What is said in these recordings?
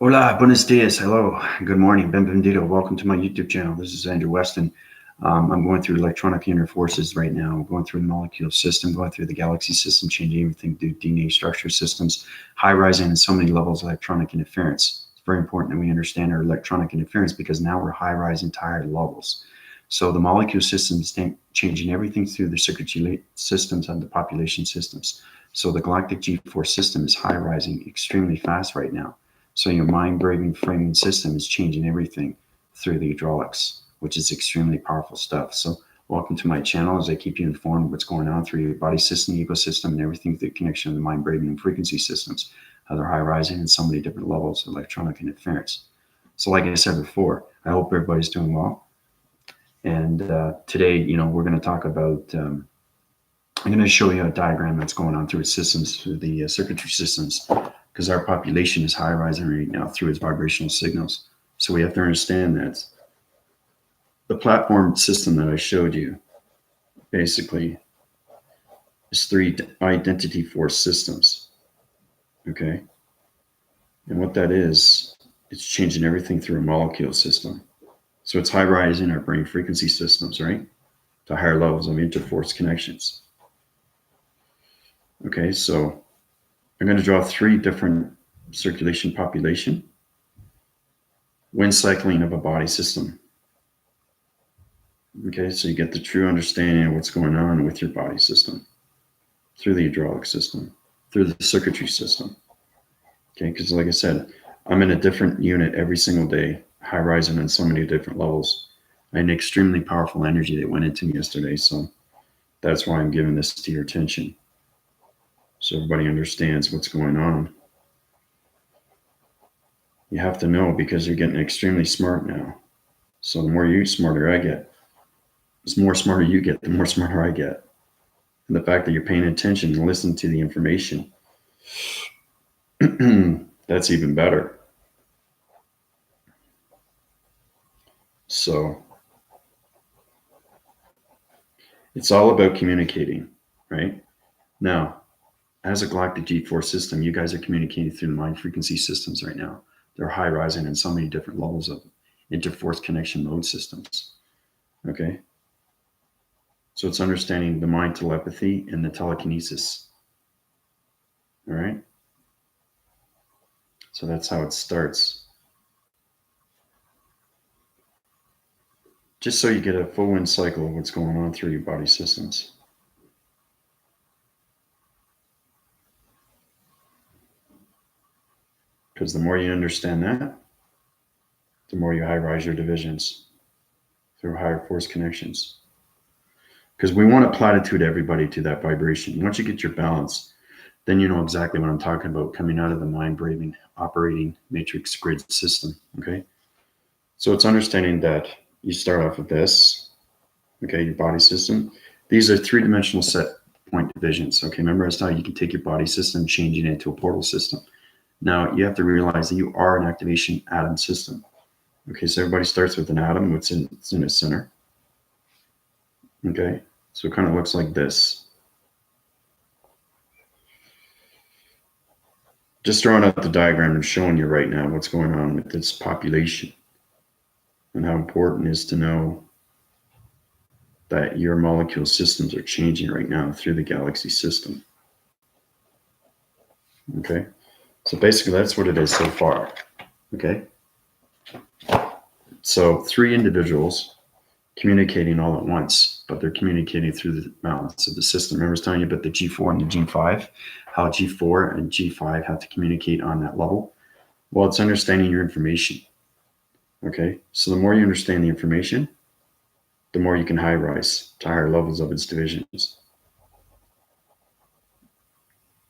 Hola, buenos dias. Hello, good morning. Benvenido. Welcome to my YouTube channel. This is Andrew Weston. I'm going through electronic interforces right now. I'm going through the molecule system, going through the galaxy system, changing everything through DNA structure systems, high rising in so many levels of electronic interference. It's very important that we understand our electronic interference because now we're high rise entire levels. So the molecule systems changing everything through the circuitry systems and the population systems. So the galactic G4 system is high rising extremely fast right now. So your mind-braving framing system is changing everything through the hydraulics, which is extremely powerful stuff. So welcome to my channel as I keep you informed of what's going on through your body system, ecosystem, and everything through the connection of the mind-braving and frequency systems, how they're high-rising in so many different levels of electronic interference. So like I said before, I hope everybody's doing well. And today, we're going to talk about, I'm going to show you a diagram that's going on through its systems, through the circuitry systems, because our population is high rising right now through its vibrational signals. So we have to understand that the platform system that I showed you basically is 3 identity force systems. Okay. And what that is, it's changing everything through a molecule system. So it's high rising our brain frequency systems, right? To higher levels of interforce connections. Okay, so I'm going to draw 3 different circulation population, wind cycling of a body system. Okay, so you get the true understanding of what's going on with your body system through the hydraulic system, through the circuitry system. Okay, because like I said, I'm in a different unit every single day, high rising on so many different levels. I had an extremely powerful energy that went into me yesterday, so that's why I'm giving this to your attention, so everybody understands what's going on. You have to know because you're getting extremely smart now. So the more smarter I get, the more smarter you get, the more smarter I get. And the fact that you're paying attention and listening to the information, that's even better. So it's all about communicating, right? Now, as a galactic G4 system, you guys are communicating through the mind frequency systems right now. They're high rising in so many different levels of interforce connection mode systems. Okay. So it's understanding the mind telepathy and the telekinesis. All right. So that's how it starts. Just so you get a full wind cycle of what's going on through your body systems. Because the more you understand that, the more you high rise your divisions through higher force connections. Because we want to platitude everybody to that vibration. Once you get your balance, then you know exactly what I'm talking about coming out of the mind-braving operating matrix grid system. Okay. So it's understanding that you start off with this, okay, your body system. These are 3-dimensional set point divisions. Okay, remember as how you can take your body system, changing it into a portal system. Now you have to realize that you are an activation atom system. Okay, so everybody starts with an atom, it's in the center. Okay, so it kind of looks like this. Just drawing out the diagram and showing you right now what's going on with this population and how important it is to know that your molecule systems are changing right now through the galaxy system. Okay, so basically that's what it is so far. Okay, so 3 individuals communicating all at once, but they're communicating through the balance of the system. Remember I was telling you about the G4 and the G5, how G4 and G5 have to communicate on that level. Well, it's understanding your information. Okay, so the more you understand the information, the more you can high rise to higher levels of its divisions.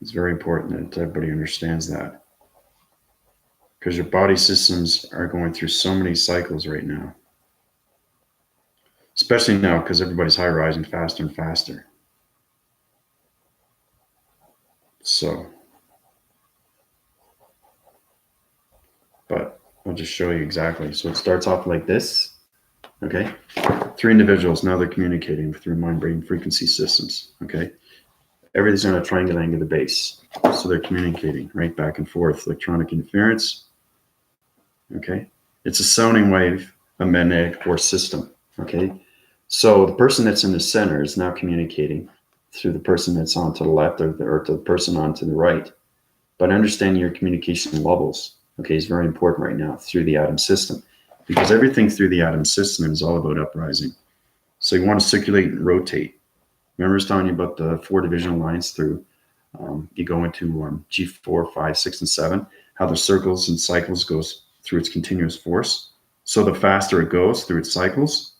It's very important that everybody understands that, because your body systems are going through so many cycles right now, especially now because everybody's high rising faster and faster. So, but I'll just show you exactly. So it starts off like this. Okay, 3 individuals, now they're communicating through mind-brain frequency systems. Okay, everything's on a triangle angle of the base, so they're communicating right back and forth. Electronic interference, Okay. It's a sounding wave, a magnetic force system. Okay. So the person that's in the center is now communicating through the person that's on to the left or to the person on to the right. But understanding your communication levels, okay, is very important right now through the atom system, because everything through the atom system is all about uprising. So you want to circulate and rotate. Remember I was telling you about the 4 divisional lines through, you go into G4, 5, 6, and 7, how the circles and cycles goes through its continuous force. So the faster it goes through its cycles,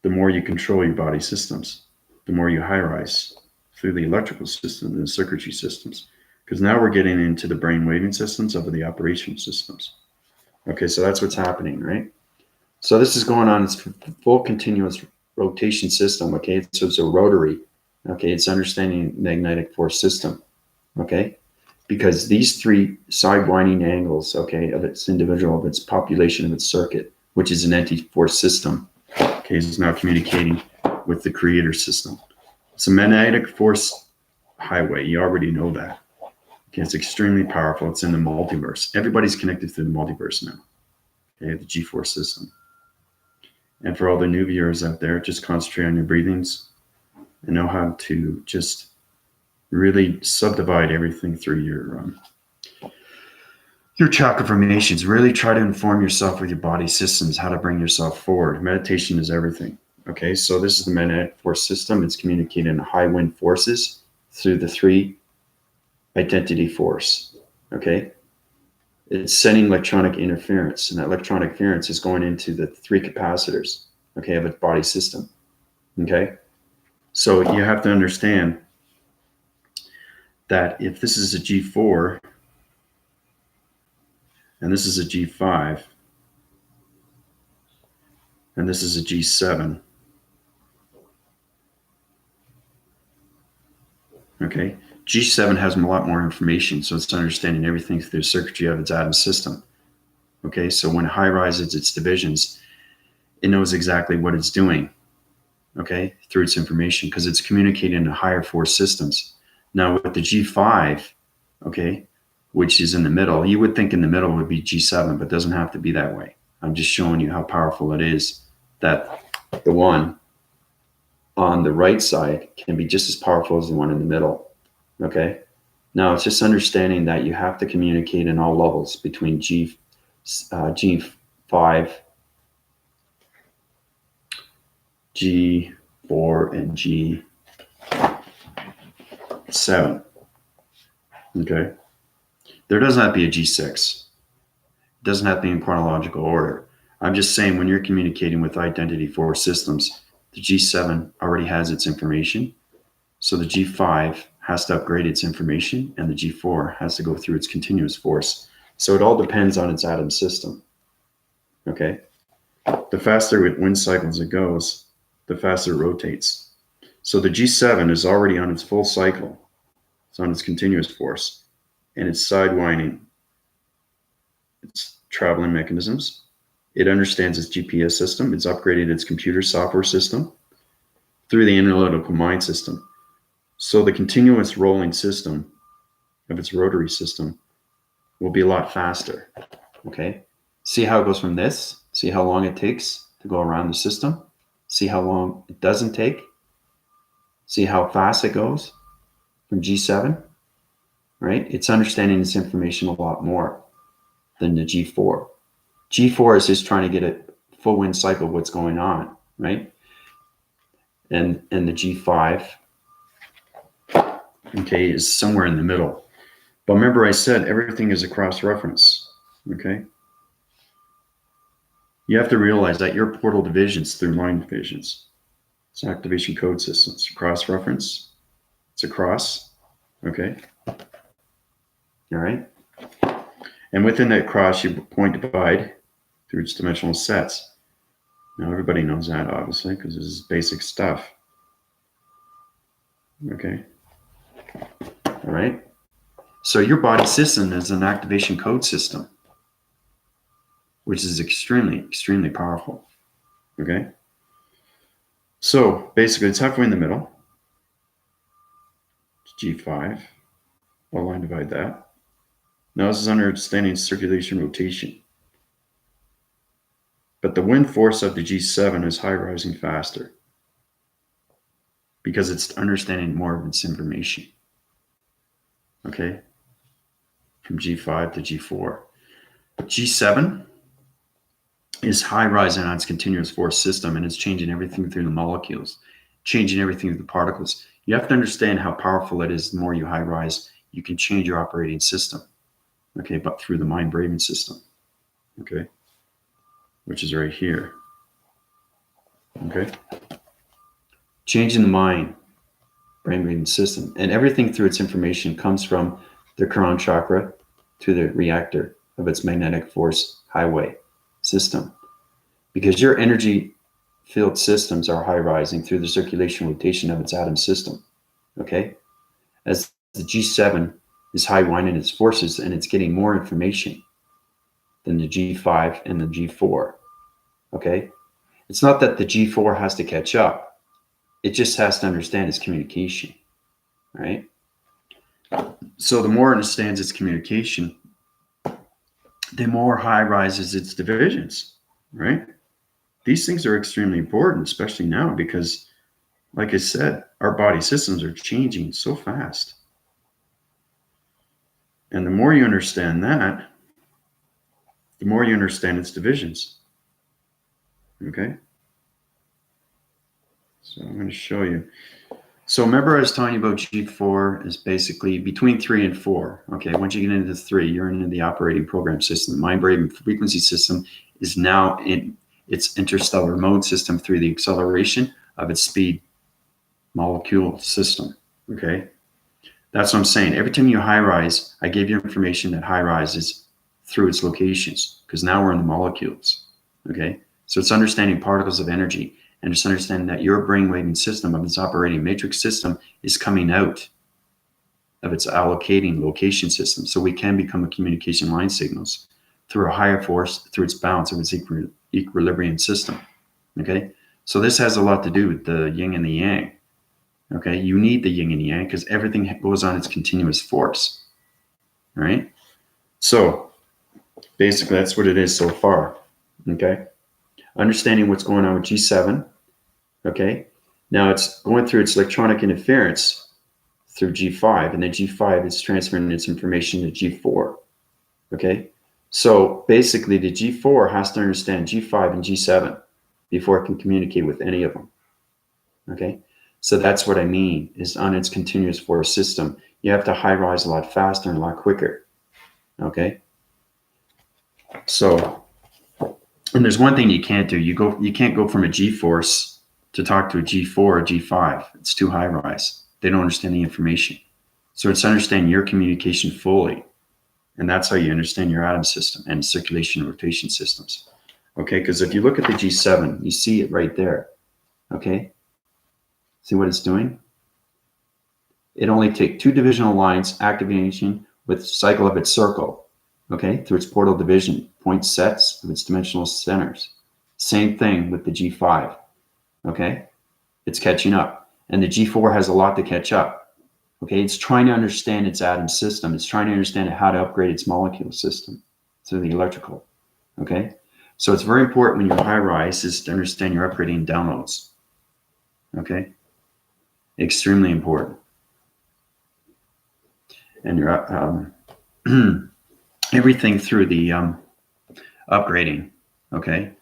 the more you control your body systems, the more you high rise through the electrical system and the circuitry systems. Because now we're getting into the brain waving systems of the operational systems. Okay, so that's what's happening, right? So this is going on, it's full continuous rotation system, okay? So it's a rotary, okay? It's understanding magnetic force system, okay? Because these 3 side winding angles, okay, of its individual, of its population, of its circuit, which is an anti-force system, okay, is now communicating with the creator system. It's a magnetic force highway. You already know that. Okay, it's extremely powerful. It's in the multiverse. Everybody's connected through the multiverse now. Okay, the G4 system. And for all the new viewers out there, just concentrate on your breathings and know how to just really subdivide everything through your chakra formations. Really try to inform yourself with your body systems, how to bring yourself forward. Meditation is everything. Okay, so this is the magnetic force system. It's communicating high wind forces through the 3 identity force. Okay, it's sending electronic interference, and that electronic interference is going into the 3 capacitors, okay, of its body system. Okay, so you have to understand that if this is a G4 and this is a G5 and this is a G7, okay, G7 has a lot more information, so it's understanding everything through the circuitry of its atom system. Okay, so when it high rises its divisions, it knows exactly what it's doing, okay, through its information, because it's communicating to higher force systems. Now with the G5, okay, which is in the middle, you would think in the middle would be G7, but it doesn't have to be that way. I'm just showing you how powerful it is, that the one on the right side can be just as powerful as the one in the middle. Okay. Now it's just understanding that you have to communicate in all levels between G5, G4, and G7. Okay. There doesn't have to be a G6. It doesn't have to be in chronological order. I'm just saying when you're communicating with identity force systems, the G7 already has its information. So the G5 has to upgrade its information, and the G4 has to go through its continuous force. So it all depends on its atom system. Okay. The faster with wind cycles it goes, the faster it rotates. So the G7 is already on its full cycle. It's on its continuous force, and it's sidewinding its traveling mechanisms. It understands its GPS system. It's upgraded its computer software system through the analytical mind system. So the continuous rolling system of its rotary system will be a lot faster. Okay. See how it goes from this? See how long it takes to go around the system? See how long it doesn't take? See how fast it goes from G7, right? It's understanding this information a lot more than the G4. G4 is just trying to get a full wind cycle of what's going on, right? And the G5, okay, is somewhere in the middle. But remember I said everything is a cross-reference, okay? You have to realize that your portal divisions through line divisions. It's activation code systems, cross-reference. It's a cross, okay? All right? And within that cross, you point divide through its dimensional sets. Now, everybody knows that, obviously, because this is basic stuff. Okay? All right? So your body system is an activation code system, which is extremely, extremely powerful. Okay? So basically, it's halfway in the middle. It's G5. I'll line divide that. Now this is understanding circulation rotation. But the wind force of the G7 is high rising faster because it's understanding more of its information. Okay? From G5 to G4. G7 is high rising on its continuous force system, and it's changing everything through the molecules, changing everything through the particles. You have to understand how powerful it is. The more you high rise, you can change your operating system. Okay, but through the mind-brain system. Okay, which is right here. Okay, changing the mind, brain-brain system, and everything through its information comes from the crown chakra to the reactor of its magnetic force highway system, because your energy field systems are high rising through the circulation rotation of its atom system. Okay, as the G7 is high winding its forces, and it's getting more information than the G5 and the G4. Okay, it's not that the G4 has to catch up, it just has to understand its communication. Right, so the more it understands its communication, the more high rises its divisions. Right, these things are extremely important, especially now, because like I said, our body systems are changing so fast. And the more you understand that, the more you understand its divisions. Okay? So I'm going to show you. So remember I was telling you about G4 is basically between 3 and 4. Okay, once you get into 3, you're into the operating program system. The mind-brain frequency system is now in its interstellar mode system through the acceleration of its speed molecule system. Okay? That's what I'm saying. Every time you high rise, I gave you information that high rises through its locations, because now we're in the molecules. Okay, so it's understanding particles of energy, and it's understanding that your brainwaving system of its operating matrix system is coming out of its allocating location system, so we can become a communication line signals through a higher force, through its balance of its equilibrium system. Okay, so this has a lot to do with the yin and the yang. Okay, you need the yin and yang because everything goes on its continuous force. Right? So basically that's what it is so far. Okay, understanding what's going on with G7. Okay, now it's going through its electronic interference through G5, and then G5 is transferring its information to G4. Okay, so basically the G4 has to understand G5 and G7 before it can communicate with any of them. Okay, so that's what I mean, is on its continuous force system, you have to high rise a lot faster and a lot quicker. Okay, so, and there's one thing you can't do. You can't go from a G force to talk to a G4 or G5. It's too high rise. They don't understand the information. So it's understanding your communication fully. And that's how you understand your atom system and circulation and rotation systems. Okay, because if you look at the G7, you see it right there. Okay, see what it's doing? It only takes 2 divisional lines activation with cycle of its circle. Okay, through its portal division, point sets of its dimensional centers. Same thing with the G5. Okay, it's catching up. And the G4 has a lot to catch up. Okay, it's trying to understand its atom system. It's trying to understand how to upgrade its molecule system through the electrical. Okay, so it's very important when you high rise is to understand your upgrading downloads. Okay, extremely important. And your everything through the upgrading. Okay,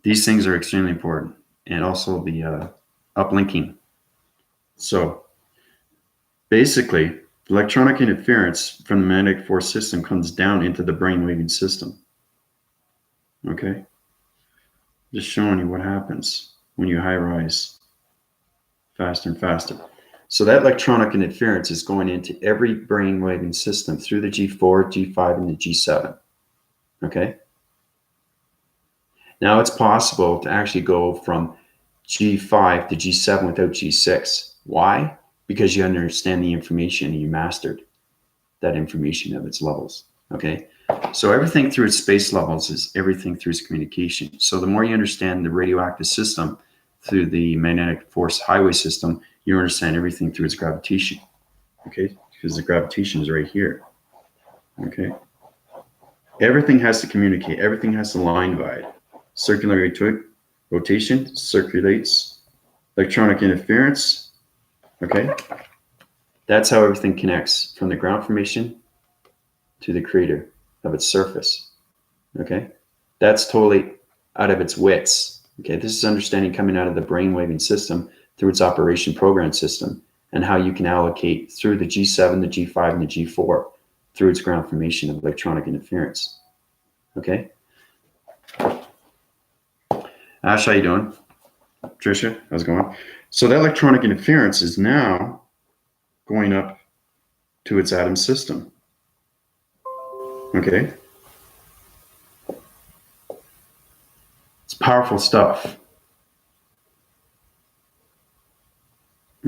these things are extremely important, and also the uplinking. So basically, electronic interference from the magnetic force system comes down into the brainwaving system. Okay, just showing you what happens when you high rise faster and faster. So that electronic interference is going into every brainwaving system through the G4, G5, and the G7. Okay. Now it's possible to actually go from G5 to G7 without G6. Why? Because you understand the information and you mastered that information of its levels. Okay. So everything through its space levels is everything through its communication. So the more you understand the radioactive system through the magnetic force highway system, you understand everything through its gravitation. Okay, because the gravitation is right here. Okay. Everything has to communicate. Everything has to line divide. Circular rotation circulates. Electronic interference. Okay. That's how everything connects from the ground formation to the crater of its surface. Okay. That's totally out of its wits. Okay. This is understanding coming out of the brainwaving system through its operation program system and how you can allocate through the G7, the G5, and the G4 through its ground formation of electronic interference. Okay. Ash, how you doing? Tricia, how's it going? So that electronic interference is now going up to its atom system. Okay. It's powerful stuff.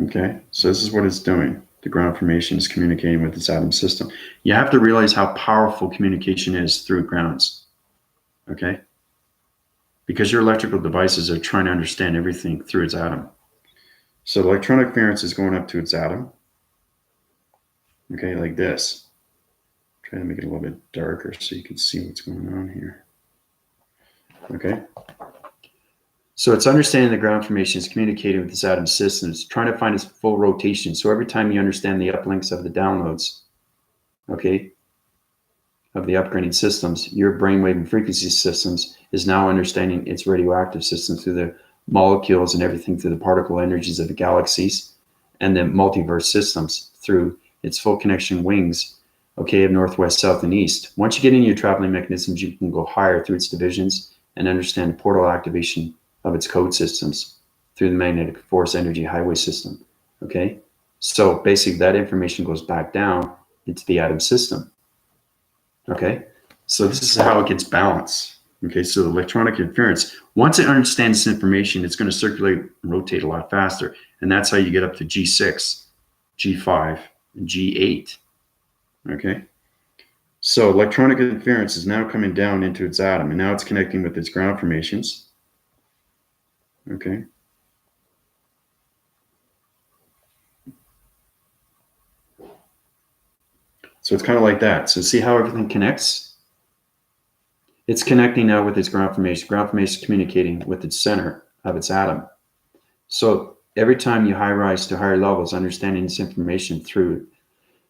Okay. So this is what it's doing. The ground formation is communicating with its atom system. You have to realize how powerful communication is through grounds. Okay. Because your electrical devices are trying to understand everything through its atom. So the electronic interference is going up to its atom. Okay, like this. Try to make it a little bit darker so you can see what's going on here. Okay. So it's understanding the ground formation is communicating with this atom system. It's trying to find its full rotation. So every time you understand the uplinks of the downloads, okay, of the upgrading systems, your brainwave and frequency systems is now understanding its radioactive system through the molecules and everything through the particle energies of the galaxies and the multiverse systems through its full connection wings, okay, of northwest, south, and east. Once you get into your traveling mechanisms, you can go higher through its divisions and understand the portal activation of its code systems through the magnetic force energy highway system, okay? So basically that information goes back down into the atom system, okay? So this is how it gets balanced, okay? So the electronic interference, once it understands this information, it's going to circulate and rotate a lot faster, and that's how you get up to G6, G5, and G8, okay? So electronic interference is now coming down into its atom, and now it's connecting with its ground formations, okay? So it's kind of like that. So see how everything connects? It's connecting now with its ground formation. Ground formation is communicating with its center of its atom. So every time you high rise to higher levels, understanding this information through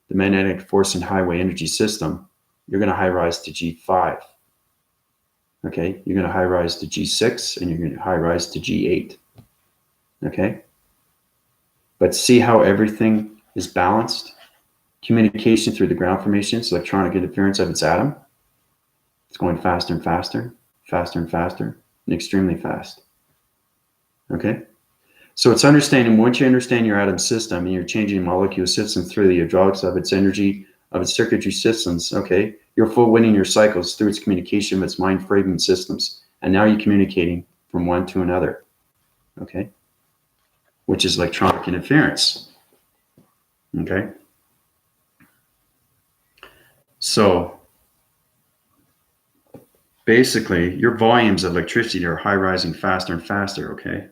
the magnetic force and highway energy system, you're going to high rise to G5. Okay, you're going to high rise to G6 and you're going to high rise to G8. Okay, but see how everything is balanced? Communication through the ground formations, electronic interference of its atom. It's going faster and faster, faster and faster, and extremely fast. Okay, so it's understanding, once you understand your atom system and you're changing molecule systems through the hydraulics of its energy, of its circuitry systems, okay, you're full winning your cycles through its communication with its mind framing systems. And now you're communicating from one to another, okay, which is electronic interference, okay? So basically, your volumes of electricity are high rising faster and faster, okay?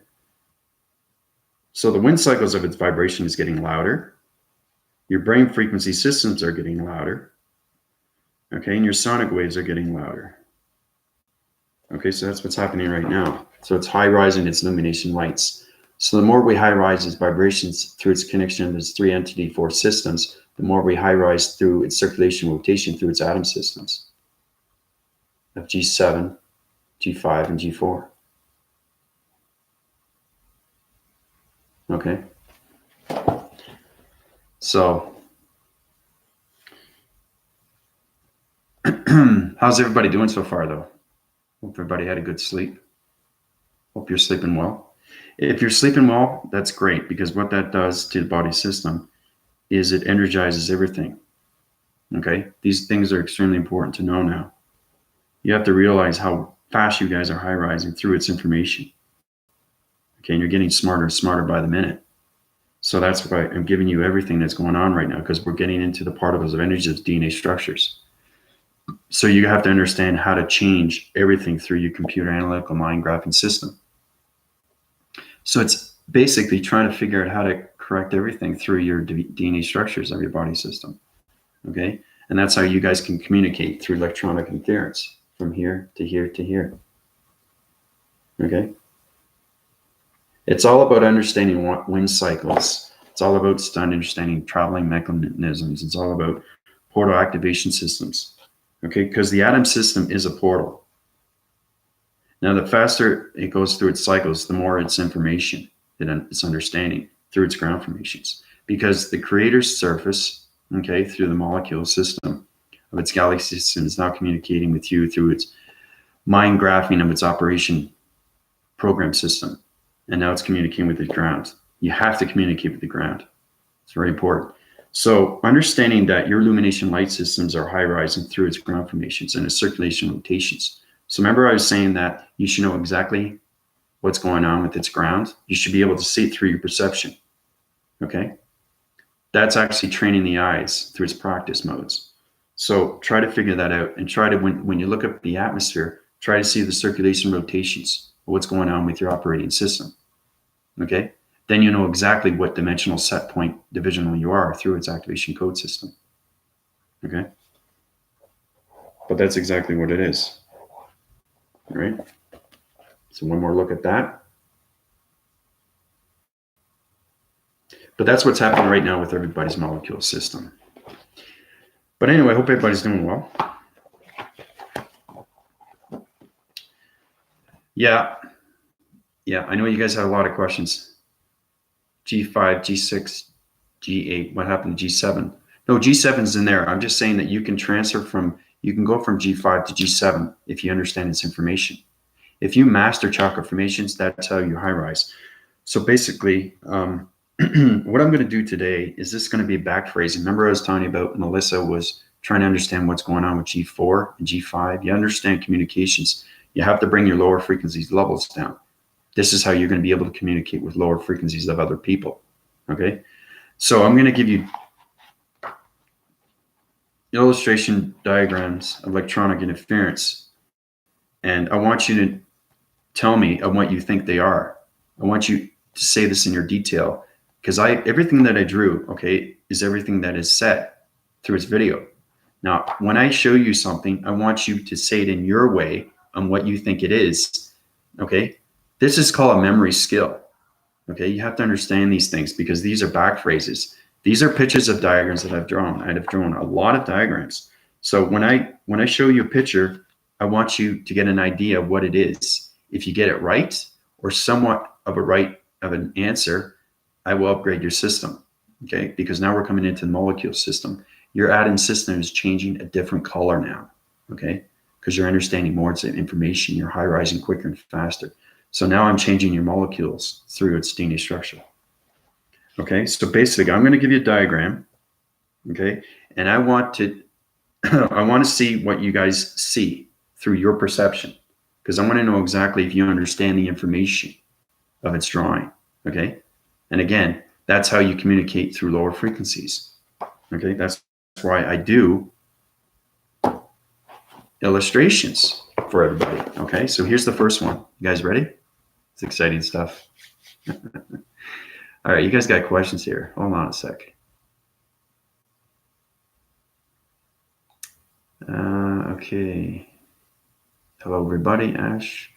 So the wind cycles of its vibration is getting louder. Your brain frequency systems are getting louder, okay? And your sonic waves are getting louder. Okay, so that's what's happening right now. So it's high rising its illumination lights. So the more we high rise its vibrations through its connection of its 3 entity 4 systems, the more we high rise through its circulation rotation through its atom systems of G7, G5, and G4. Okay. So how's everybody doing so far, though? Hope everybody had a good sleep. Hope you're sleeping well. If you're sleeping well, that's great, because what that does to the body system is it energizes everything. Okay? These things are extremely important to know now. You have to realize how fast you guys are high rising through its information. Okay, and you're getting smarter and smarter by the minute. So that's why I'm giving you everything that's going on right now, because we're getting into the particles of energy of DNA structures. So you have to understand how to change everything through your computer analytical mind graphing system. So it's basically trying to figure out how to correct everything through your DNA structures of your body system. Okay, And that's how you guys can communicate through electronic interference from here to here to here. Okay? It's all about understanding wind cycles. It's all about understanding traveling mechanisms. It's all about portal activation systems. Okay? Because the atom system is a portal. Now, the faster it goes through its cycles, the more its information that it's understanding through its ground formations. Because the creator's surface, okay, through the molecule system of its galaxy system is now communicating with you through its mind graphing of its operation program system. And now it's communicating with the ground. You have to communicate with the ground. It's very important. So understanding that your illumination light systems are high rising through its ground formations and its circulation rotations. So remember I was saying that you should know exactly what's going on with its ground. You should be able to see it through your perception. Okay? That's actually training the eyes through its practice modes. So try to figure that out and try to, when you look up the atmosphere, try to see the circulation rotations of what's going on with your operating system. Okay? Then you know exactly what dimensional set point divisional you are through its activation code system. Okay? But that's exactly what it is. All right? So one more look at that. But that's what's happening right now with everybody's molecule system. But anyway, I hope everybody's doing well. Yeah, I know you guys had a lot of questions. G5, G6, G8, what happened to G7? No, G7's in there. I'm just saying that you can transfer from, you can go from G5 to G7 if you understand its information. If you master chakra formations, that's how you high rise. So basically, what I'm going to do today is this going to be back phrasing. Remember I was telling you about Melissa was trying to understand what's going on with G4 and G5. You understand communications. You have to bring your lower frequencies levels down. This is how you're going to be able to communicate with lower frequencies of other people. Okay? So I'm going to give you illustration diagrams of electronic interference. And I want you to tell me of what you think they are. I want you to say this in your detail. Because everything that I drew, okay, is everything that is set through its video. Now, when I show you something, I want you to say it in your way on what you think it is, okay? This is called a memory skill, okay? You have to understand these things because these are back phrases. These are pictures of diagrams that I've drawn. I've drawn a lot of diagrams. So when I show you a picture, I want you to get an idea of what it is. If you get it right or somewhat of an answer, I will upgrade your system, okay? Because now we're coming into the molecule system. Your atom system is changing a different color now, okay? Because you're understanding more information. You're high rising quicker and faster. So now I'm changing your molecules through its DNA structure. Okay, so basically I'm going to give you a diagram, okay? And I want to, I want to see what you guys see through your perception because I want to know exactly if you understand the information of its drawing, okay? And again, that's how you communicate through lower frequencies. Okay, that's why I do illustrations for everybody. Okay, so here's the first one. You guys ready? It's exciting stuff. All right, you guys got questions here. Hold on a sec. Okay. Hello, everybody. Ash.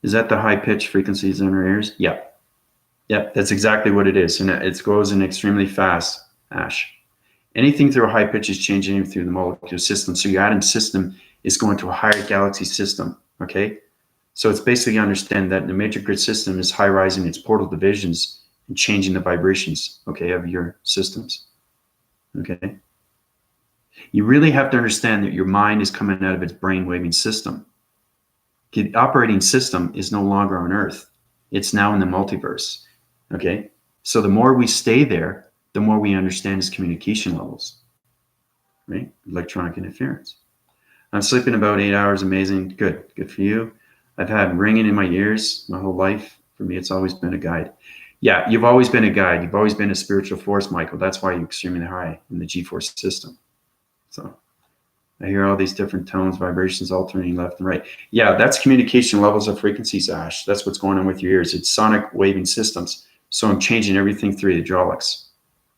Is that the high pitch frequencies in our ears? Yep. Yep, that's exactly what it is. And it goes in extremely fast, Ash. Anything through a high pitch is changing through the molecule system. So your atom system is going to a higher galaxy system, okay? So it's basically understand that the matrix grid system is high rising its portal divisions and changing the vibrations, okay, of your systems, okay? You really have to understand that your mind is coming out of its brain waving system. The operating system is no longer on Earth. It's now in the multiverse, okay? So the more we stay there, the more we understand its communication levels, right? Electronic interference. I'm sleeping about 8 hours, amazing, good for you. I've had ringing in my ears my whole life. For me, it's always been a guide. Yeah, you've always been a guide. You've always been a spiritual force, Michael. That's why you're extremely high in the G-force system. So I hear all these different tones, vibrations alternating left and right. Yeah, that's communication levels of frequencies, Ash. That's what's going on with your ears. It's sonic waving systems. So I'm changing everything through the hydraulics.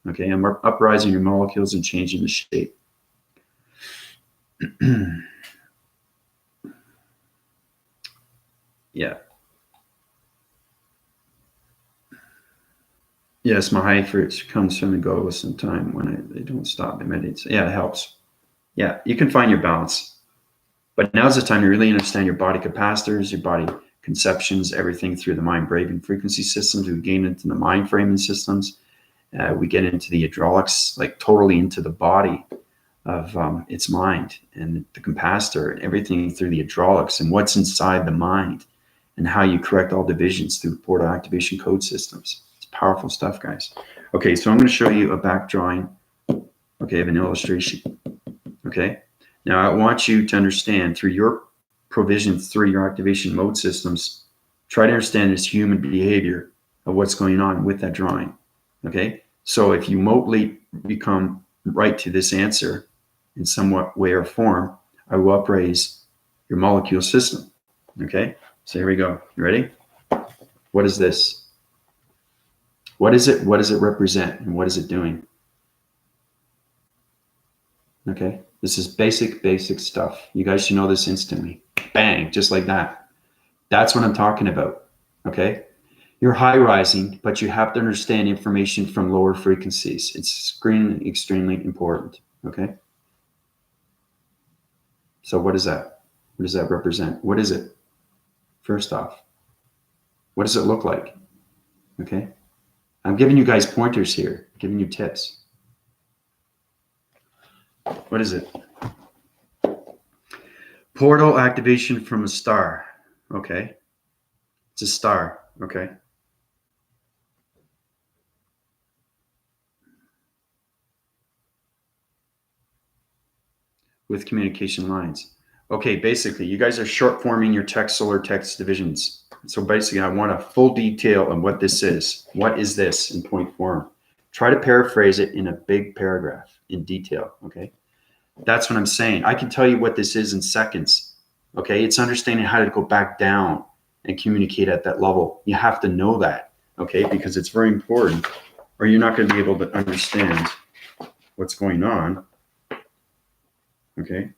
Okay, I'm uprising your molecules and changing the shape. Yeah. Yes, my high fruits comes from and goes in time when they don't stop. Yeah, it helps. Yeah, you can find your balance. But now's the time to really understand your body capacitors, your body conceptions, everything through the mind brain frequency systems. We gain into the mind framing systems. We get into the hydraulics, like totally into the body of its mind and the capacitor and everything through the hydraulics and what's inside the mind and how you correct all divisions through portal activation code systems. It's powerful stuff, guys. Okay, so I'm going to show you a back drawing, okay, of an illustration. Okay, now I want you to understand through your provisions, through your activation mode systems, try to understand this human behavior of what's going on with that drawing. Okay, so if you remotely become right to this answer in somewhat way or form, I will upraise your molecule system. Okay, so here we go. You ready? What is this? What is it? What does it represent? And what is it doing? Okay, this is basic stuff. You guys should know this instantly. Bang, just like that. That's what I'm talking about. Okay, you're high rising, but you have to understand information from lower frequencies. It's extremely important. Okay, so what is that? What does that represent? What is it? First off, what does it look like? Okay, I'm giving you guys pointers here, giving you tips. What is it? Portal activation from a star. Okay, it's a star. Okay. With communication lines. Okay, basically, you guys are short forming your text, solar text divisions. So basically, I want a full detail on what this is. What is this in point form? Try to paraphrase it in a big paragraph in detail, okay? That's what I'm saying. I can tell you what this is in seconds, okay? It's understanding how to go back down and communicate at that level. You have to know that, okay? Because it's very important, or you're not going to be able to understand what's going on, okay,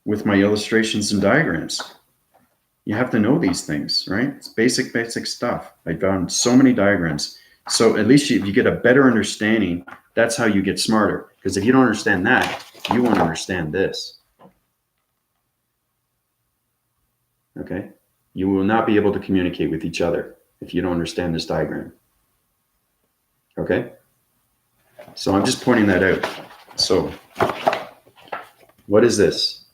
with my illustrations and diagrams. You have to know these things, right? It's basic stuff. I found so many diagrams. So at least if you get a better understanding, that's how you get smarter. Because if you don't understand that, you won't understand this. Okay? You will not be able to communicate with each other if you don't understand this diagram. Okay? So I'm just pointing that out. So what is this?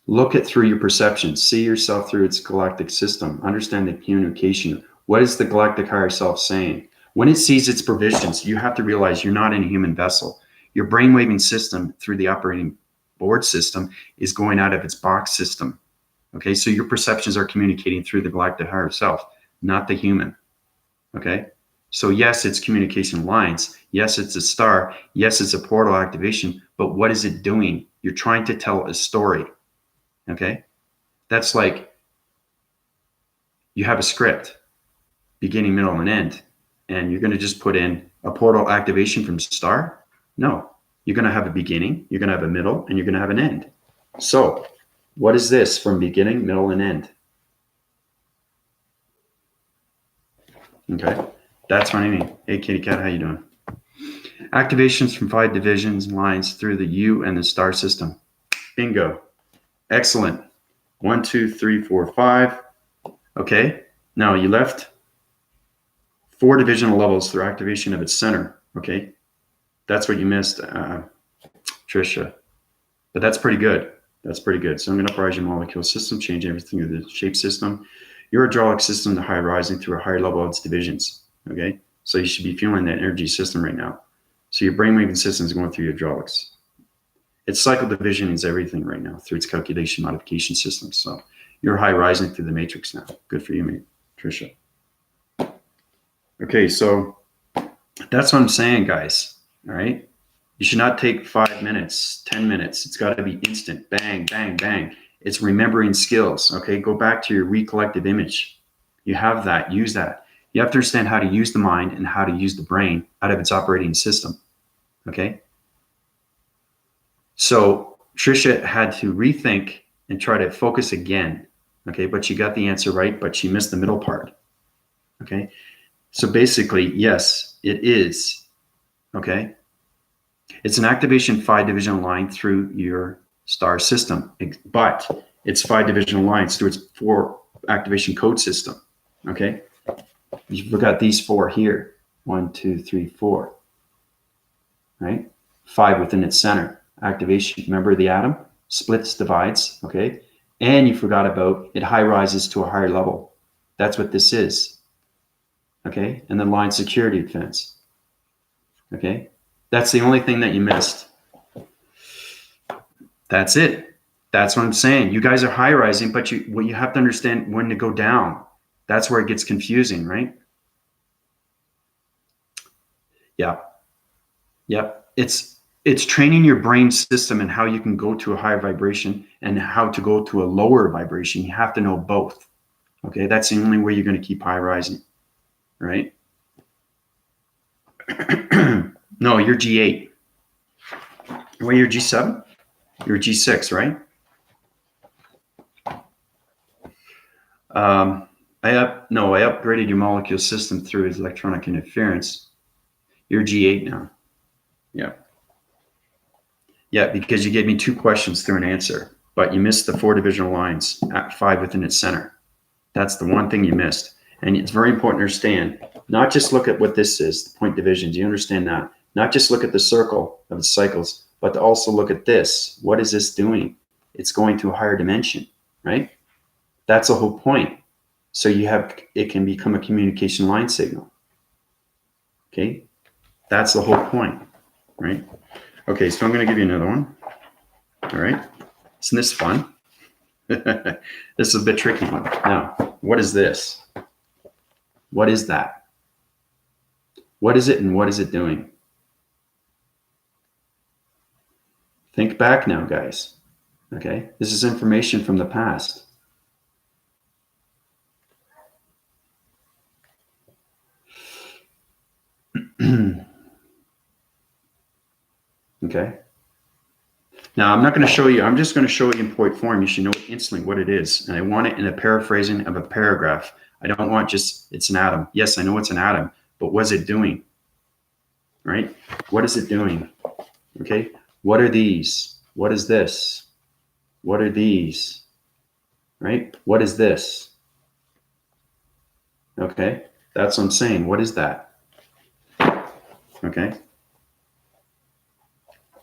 Look it through your perception. See yourself through its galactic system. Understand the communication. What is the galactic higher self saying? When it sees its provisions, you have to realize you're not in a human vessel. Your brainwaving system through the operating board system is going out of its box system. Okay, so your perceptions are communicating through the galactic higher self, not the human. Okay, so yes, it's communication lines. Yes, it's a star. Yes, it's a portal activation. But what is it doing? You're trying to tell a story. Okay, that's like you have a script, beginning, middle, and end, and you're going to just put in a portal activation from star? No, you're going to have a beginning, you're going to have a middle, and you're going to have an end. So what is this from beginning, middle, and end? Okay, that's what I mean. Hey, kitty cat, how you doing? Activations from 5 divisions lines through the U and the star system. Bingo. Excellent. 1, 2, 3, 4, 5. Okay. Now you left 4 divisional levels through activation of its center. Okay. That's what you missed, Trisha. But that's pretty good. That's pretty good. So I'm going to uprise your molecule system, change everything to the shape system. Your hydraulic system to high rising through a higher level of its divisions. Okay. So you should be feeling that energy system right now. So your brainwaving system is going through your hydraulics. Its cycle division is everything right now through its calculation modification system. So you're high rising through the matrix now. Good for you, mate, Trisha. Okay, so that's what I'm saying, guys. All right. You should not take 5 minutes, 10 minutes. It's got to be instant. Bang, bang, bang. It's remembering skills. Okay, go back to your recollective image. You have that. Use that. You have to understand how to use the mind and how to use the brain out of its operating system. Okay. So Trisha had to rethink and try to focus again. Okay. But she got the answer right, but she missed the middle part. Okay. So basically, yes, it is. Okay. It's an activation 5-divisional line through your star system, but it's 5-divisional lines through its 4 activation code system. Okay. You forgot these 4 here. 1, 2, 3, 4. Right? 5 within its center. Activation. Remember the atom? Splits, divides. Okay. And you forgot about it high rises to a higher level. That's what this is. Okay. And then line security defense. Okay. That's the only thing that you missed. That's it. That's what I'm saying. You guys are high rising, but you have to understand when to go down. That's where it gets confusing, right? Yeah. Yep. It's training your brain system and how you can go to a higher vibration and how to go to a lower vibration. You have to know both. Okay. That's the only way you're going to keep high rising. Right? No, you're G8. Well, you're G7? You're G6, right? I upgraded your molecule system through its electronic interference. You're G8 now. Yeah. Yeah, because you gave me 2 questions through an answer, but you missed the 4 divisional lines at 5 within its center. That's the one thing you missed. And it's very important to understand, not just look at what this is, the point divisions. You understand that? Not just look at the circle of the cycles, but to also look at this. What is this doing? It's going to a higher dimension, right? That's the whole point. So it can become a communication line signal. Okay? That's the whole point, right? Okay, so I'm going to give you another one. All right? Isn't this fun? This is a bit tricky one. Now, what is this? What is that? What is it and what is it doing? Think back now, guys. Okay? This is information from the past. Okay? Now, I'm not going to show you. I'm just going to show you in point form. You should know instantly what it is. And I want it in a paraphrasing of a paragraph. I don't want just, it's an atom. Yes, I know it's an atom, but what is it doing? Right? What is it doing? Okay? What are these? What is this? What are these? Right? What is this? Okay? That's what I'm saying. What is that? Okay?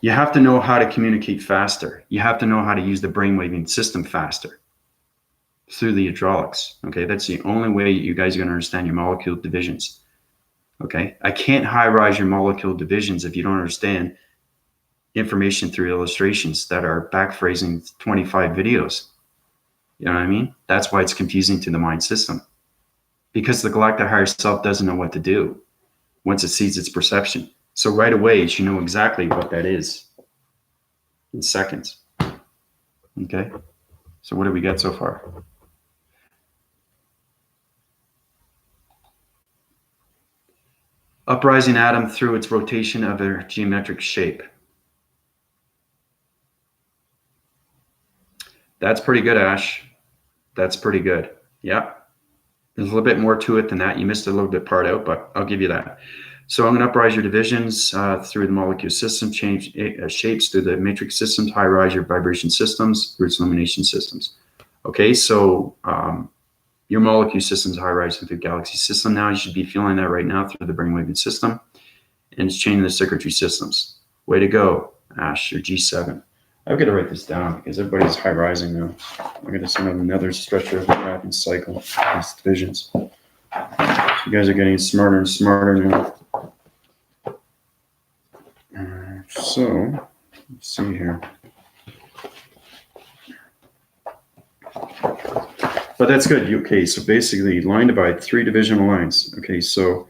You have to know how to communicate faster. You have to know how to use the brainwaving system faster through the hydraulics. Okay, that's the only way you guys are going to understand your molecule divisions. Okay, I can't high rise your molecule divisions if you don't understand information through illustrations that are backphrasing 25 videos. You know what I mean? That's why it's confusing to the mind system, because the galactic higher self doesn't know what to do once it sees its perception. So right away, you know exactly what that is in seconds. Okay. So what do we get so far? Uprising atom through its rotation of a geometric shape. That's pretty good, Ash. That's pretty good. Yeah. There's a little bit more to it than that. You missed a little bit part out, but I'll give you that. So I'm going to uprise your divisions through the molecule system, change shapes through the matrix systems, high rise your vibration systems, roots illumination systems. Okay, so your molecule system's high rise through the galaxy system now. You should be feeling that right now through the brainwaving system. And it's changing the circuitry systems. Way to go, Ash, you're G7. I've got to write this down because everybody's high rising now. I'm going to send out another stretcher of the rapid cycle of these divisions. So you guys are getting smarter and smarter now. So, let's see here. But that's good. Okay, so basically line divide, 3 divisional lines. Okay, so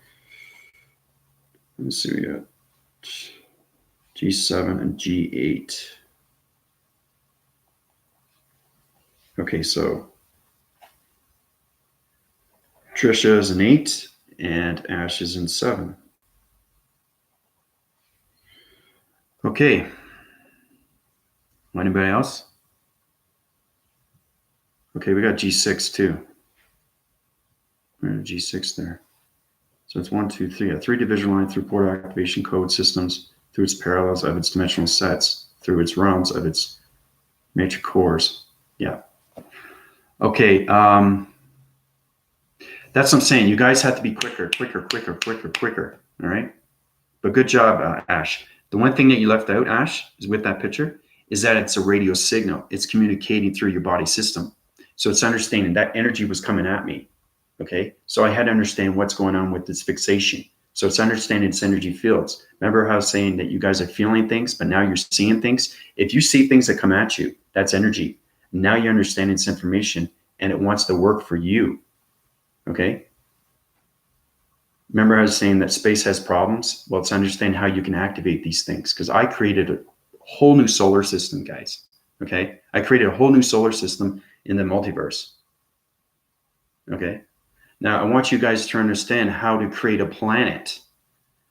let's see, we got G7 and G8. Okay, so Trisha is an 8 and Ash is in 7. Okay. Anybody else? Okay, we got G6 too. G6 there. So it's 1, 2, 3. A 3 division line through port activation code systems, through its parallels of its dimensional sets, through its realms of its matrix cores. Yeah. Okay. That's what I'm saying. You guys have to be quicker. All right. But good job, Ash. The one thing that you left out, Ash, is with that picture, is that it's a radio signal. It's communicating through your body system. So it's understanding that energy was coming at me. Okay. So I had to understand what's going on with this fixation. So it's understanding its energy fields. Remember how I was saying that you guys are feeling things, but now you're seeing things? If you see things that come at you, that's energy. Now you understand its information and it wants to work for you. Okay. Remember I was saying that space has problems? Well, it's understanding how you can activate these things, because I created a whole new solar system, guys. Okay. I created a whole new solar system in the multiverse. Okay. Now I want you guys to understand how to create a planet.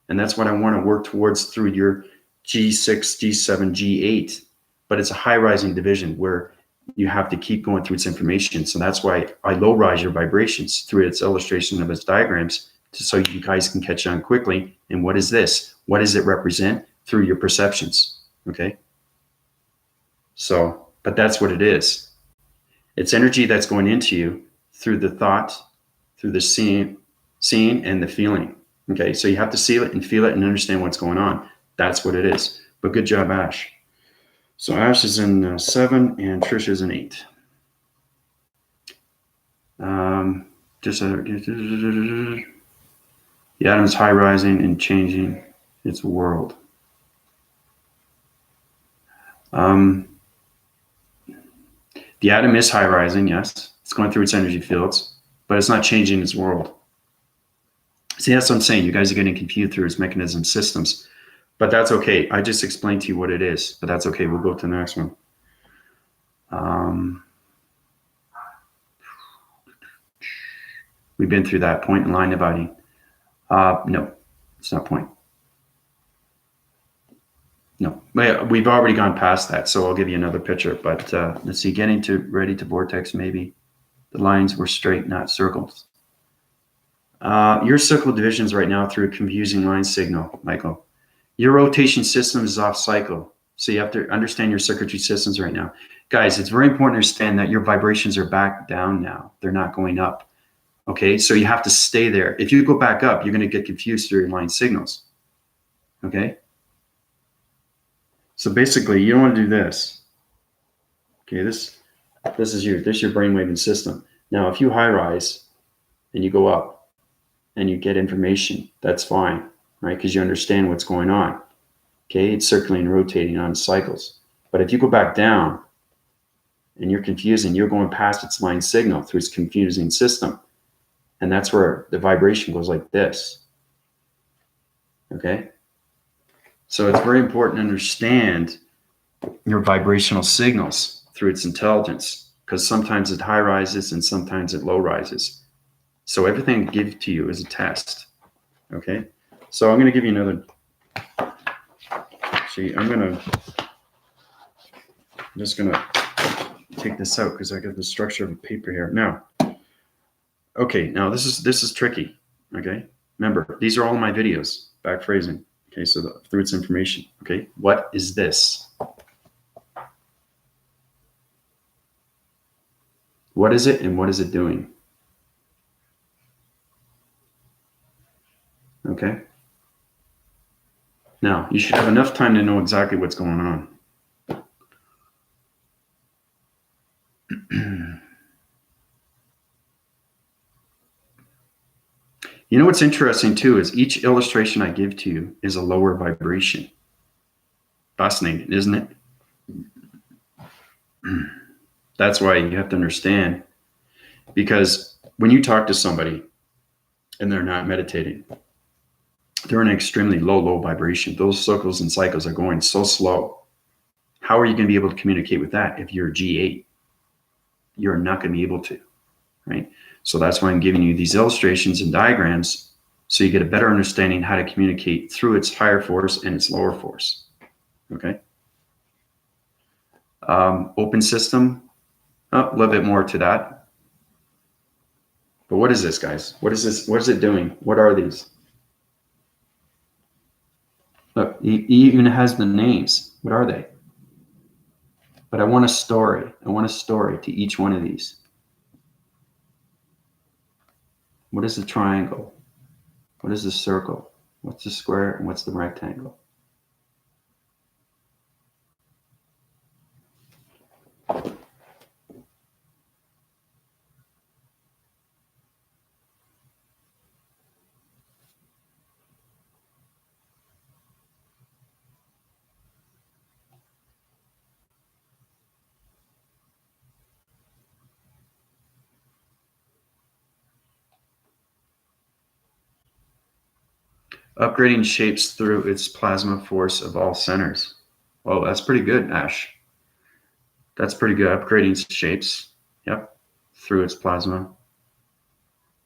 And that's what I want to work towards through your G6, G7, G8. But it's a high rising division where you have to keep going through its information. So that's why I low rise your vibrations through its illustration of its diagrams, so you guys can catch on quickly. And what is this? What does it represent? Through your perceptions. Okay. So, but that's what it is. It's energy that's going into you through the thought, through the seeing and the feeling. Okay. So you have to see it and feel it and understand what's going on. That's what it is. But good job, Ash. So Ash is in 7 and Trish is in 8. The atom is high rising and changing its world. The atom is high rising, yes. It's going through its energy fields, but it's not changing its world. See, that's what I'm saying. You guys are getting confused through its mechanism systems, but that's okay. I just explained to you what it is, but that's okay. We'll go to the next one. We've been through that point and line dividing. No, it's not point. No, we've already gone past that, so I'll give you another picture. But let's see, getting to ready to vortex, maybe. The lines were straight, not circles. Your circle divisions right now through a confusing line signal, Michael. Your rotation system is off cycle. So you have to understand your circuitry systems right now. Guys, it's very important to understand that your vibrations are back down now. They're not going up. Okay, so you have to stay there. If you go back up, you're going to get confused through your line signals. Okay? So basically, you don't want to do this. Okay, this is your brainwaving system. Now, if you high rise and you go up and you get information, that's fine, right? Because you understand what's going on. Okay, it's circling and rotating on cycles. But if you go back down and you're confusing, you're going past its line signal through its confusing system. And that's where the vibration goes like this. Okay? So it's very important to understand your vibrational signals through its intelligence, because sometimes it high rises and sometimes it low rises. So everything I give to you is a test. Okay? So I'm going to give you another. See, I'm just going to take this out because I got the structure of a paper here. Now, okay, now this is tricky. Okay, remember, these are all my videos, back phrasing. Okay, so through its information. Okay, what is this? What is it and what is it doing? Okay. Now, you should have enough time to know exactly what's going on. You know what's interesting too is each illustration I give to you is a lower vibration. Fascinating, isn't it? That's why you have to understand, because when you talk to somebody and they're not meditating, they're in an extremely low vibration. Those circles and cycles are going so slow. How are you going to be able to communicate with that if you're a G8? You're not going to be able to, right? So that's why I'm giving you these illustrations and diagrams So you get a better understanding how to communicate through its higher force and its lower force. Okay. Open system, a little bit more to that. But what is this, guys? What is this? What is it doing? What are these? Look, it even has the names. What are they? But I want a story. I want a story to each one of these. What is the triangle? What is the circle? What's the square? And what's the rectangle? Upgrading shapes through its plasma force of all centers. Oh, that's pretty good, Ash. That's pretty good. Upgrading shapes. Yep. Through its plasma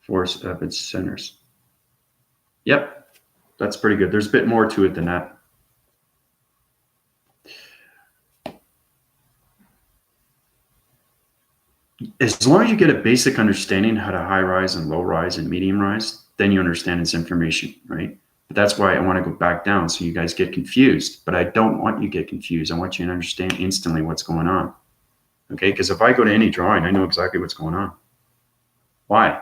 force of its centers. Yep. That's pretty good. There's a bit more to it than that. As long as you get a basic understanding how to high rise and low rise and medium rise, then you understand its information, right? But that's why I want to go back down so you guys get confused. But I don't want you to get confused. I want you to understand instantly what's going on. Okay? Because if I go to any drawing, I know exactly what's going on. Why?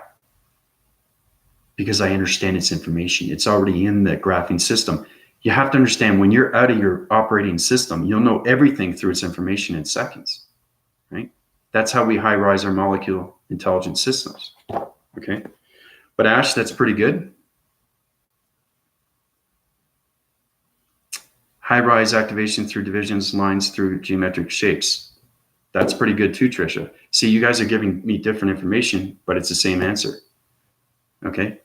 Because I understand its information. It's already in the graphing system. You have to understand when you're out of your operating system, you'll know everything through its information in seconds, right? That's how we high rise our molecule intelligent systems. Okay. But Ash, that's pretty good. High rise activation through divisions, lines through geometric shapes. That's pretty good too, Trisha. See, you guys are giving me different information, but it's the same answer. Okay.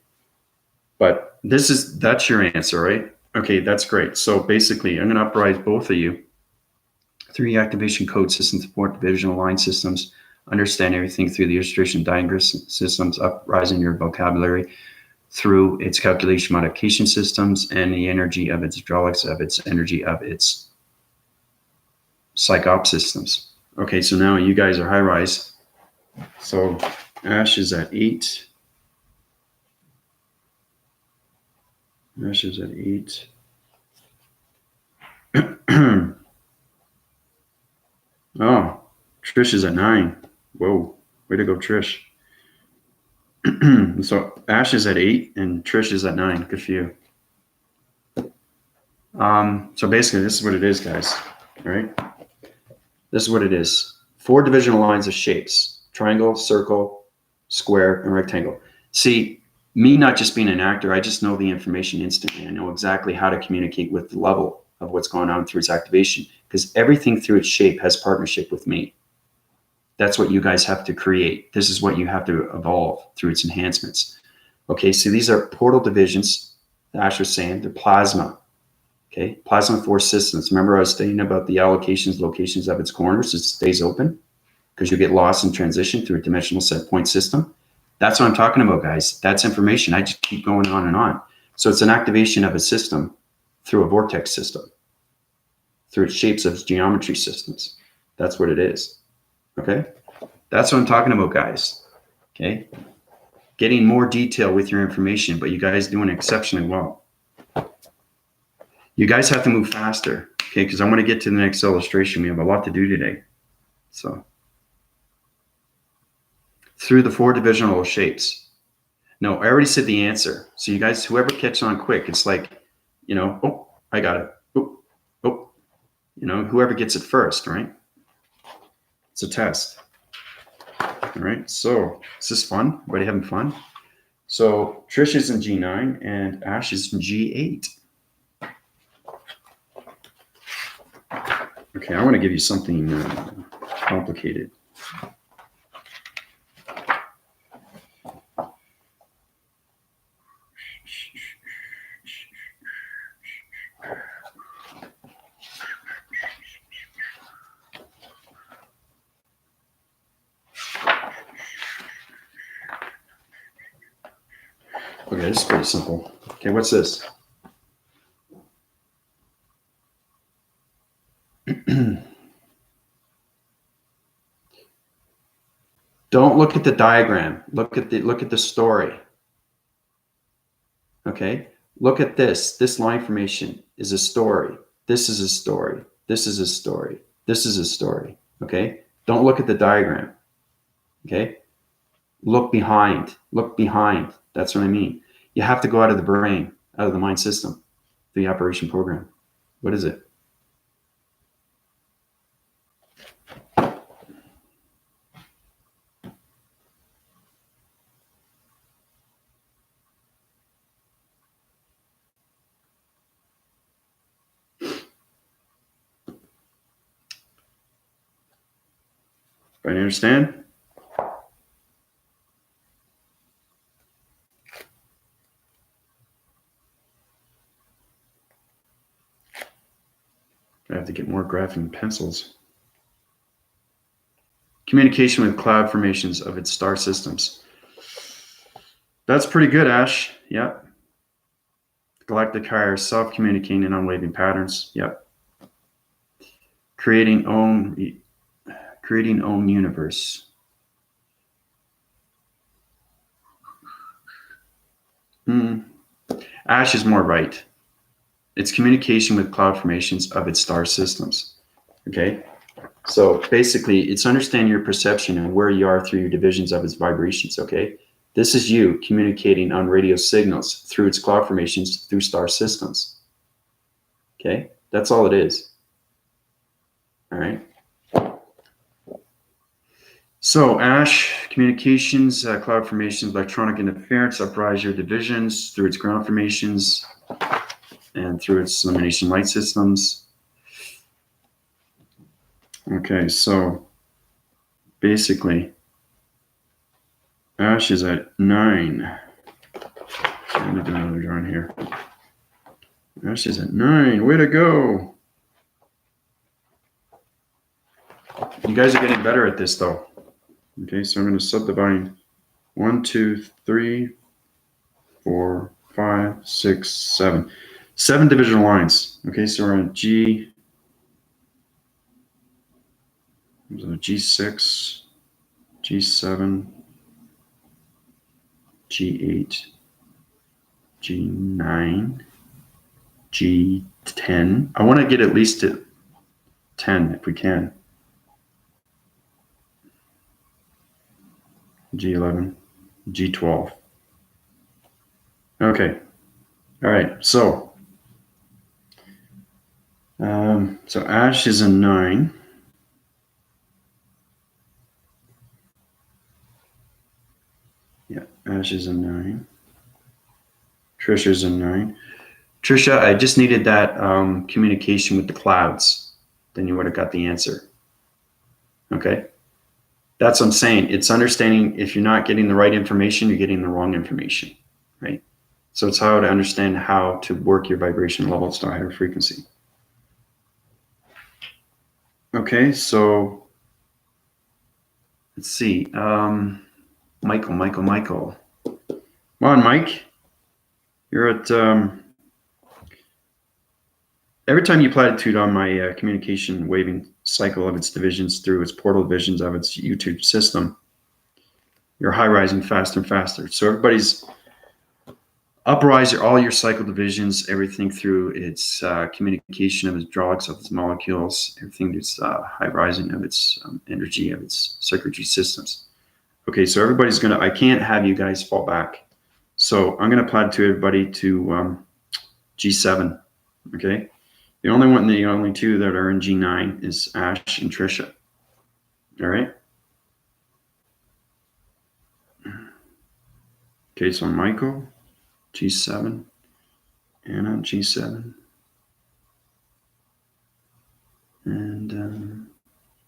But that's your answer, right? Okay, that's great. So basically, I'm going to uprise both of you. 3 activation code system support divisional line systems. Understand everything through the illustration diagram systems, uprising your vocabulary through its calculation modification systems and the energy of its hydraulics, of its energy of its psych-op systems. Okay, so now you guys are high rise. So Ash is at 8. Ash is at 8. Oh, Trish is at 9. Whoa, way to go, Trish. So Ash is at 8 and Trish is at 9. Good for you. So basically, this is what it is, guys. All right. This is what it is. 4 divisional lines of shapes: triangle, circle, square, and rectangle. See, me not just being an actor, I just know the information instantly. I know exactly how to communicate with the level of what's going on through its activation, because everything through its shape has partnership with me. That's what you guys have to create. This is what you have to evolve through its enhancements. Okay, so these are portal divisions. Ash was saying they're plasma. Okay, plasma force systems. Remember I was saying about the allocations, locations of its corners. It stays open because you get lost in transition through a dimensional set point system. That's what I'm talking about, guys. That's information. I just keep going on and on. So it's an activation of a system through a vortex system, through its shapes of its geometry systems. That's what it is. Okay, that's what I'm talking about, guys. Okay, getting more detail with your information, but you guys doing exceptionally well. You guys have to move faster, okay, because I want to get to the next illustration. We have a lot to do today. So through the 4 divisional shapes. No, I already said the answer. So you guys, whoever catches on quick, it's like, oh, I got it. Oh, whoever gets it first, right? It's a test. All right, so is this fun? Everybody having fun? So Trish is in G9 and Ash is in G8. Okay, I want to give you something complicated. Okay, this is pretty simple. Okay, what's this? Don't look at the diagram. Look at the story. Okay? Look at this. This line formation is a story. This is a story. This is a story. This is a story. Okay? Don't look at the diagram. Okay? Look behind. Look behind. That's what I mean. You have to go out of the brain, out of the mind system, the operation program. What is it? Do you understand? I have to get more graphing pencils. Communication with cloud formations of its star systems. That's pretty good, Ash. Yep. Galactic hierarchy is self-communicating in unwavering patterns. Yep. Creating own universe. Ash is more right. It's communication with cloud formations of its star systems. Okay. So basically, it's understanding your perception and where you are through your divisions of its vibrations. Okay. This is you communicating on radio signals through its cloud formations through star systems. Okay. That's all it is. All right. So Ash, communications, cloud formations, electronic interference, uprise your divisions through its ground formations and through its elimination light systems. Okay, so basically, Ash is at 9. I'm going to do another drawing here. Ash is at 9. Way to go. You guys are getting better at this, though. Okay, so I'm going to subdivide 1, 2, 3, 4, 5, 6, 7. 7 divisional lines. Okay, so we're on G. So G6, G7, G8, G9, G10. I want to get at least to 10 if we can. G11, G12. Okay. All right. So Ash is a 9. Yeah, Ash is a 9. Trisha's a 9. Trisha, I just needed that communication with the clouds. Then you would have got the answer. Okay. That's what I'm saying. It's understanding if you're not getting the right information, you're getting the wrong information, right? So it's how to understand how to work your vibration levels to a higher frequency. Okay, so let's see. Michael. Come on, Mike. You're at every time you platitude on my communication waving cycle of its divisions through its portal divisions of its YouTube system, you're high rising faster and faster. So everybody's uprise all your cycle divisions, everything through its communication of its hydraulics of its molecules, everything that's high rising of its energy of its circuitry systems. Okay, so everybody's gonna. I can't have you guys fall back. So I'm gonna platitude everybody to G7. Okay. The only two that are in G9 is Ash and Trisha. All right. Okay, so Michael, G7, Anna, G7. And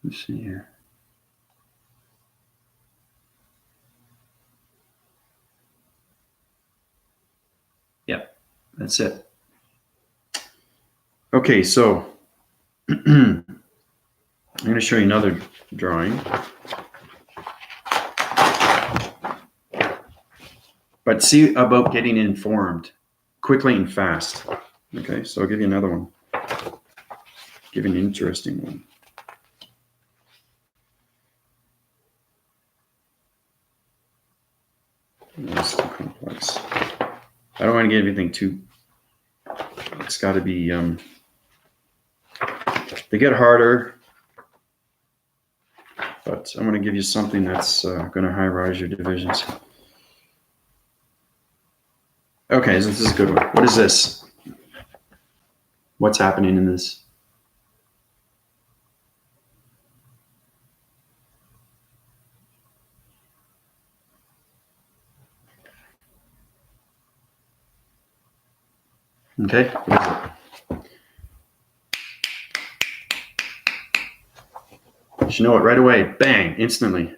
let's see here. Yep, that's it. Okay, so I'm going to show you another drawing. But see about getting informed quickly and fast. Okay, so I'll give you another one. Give you an interesting one. That's too complex. I don't want to get everything too. It's got to be. They get harder, but I'm going to give you something that's going to high rise your divisions. Okay, so this is a good one. What is this? What's happening in this? Okay, what is it? You should know it right away. Bang, instantly.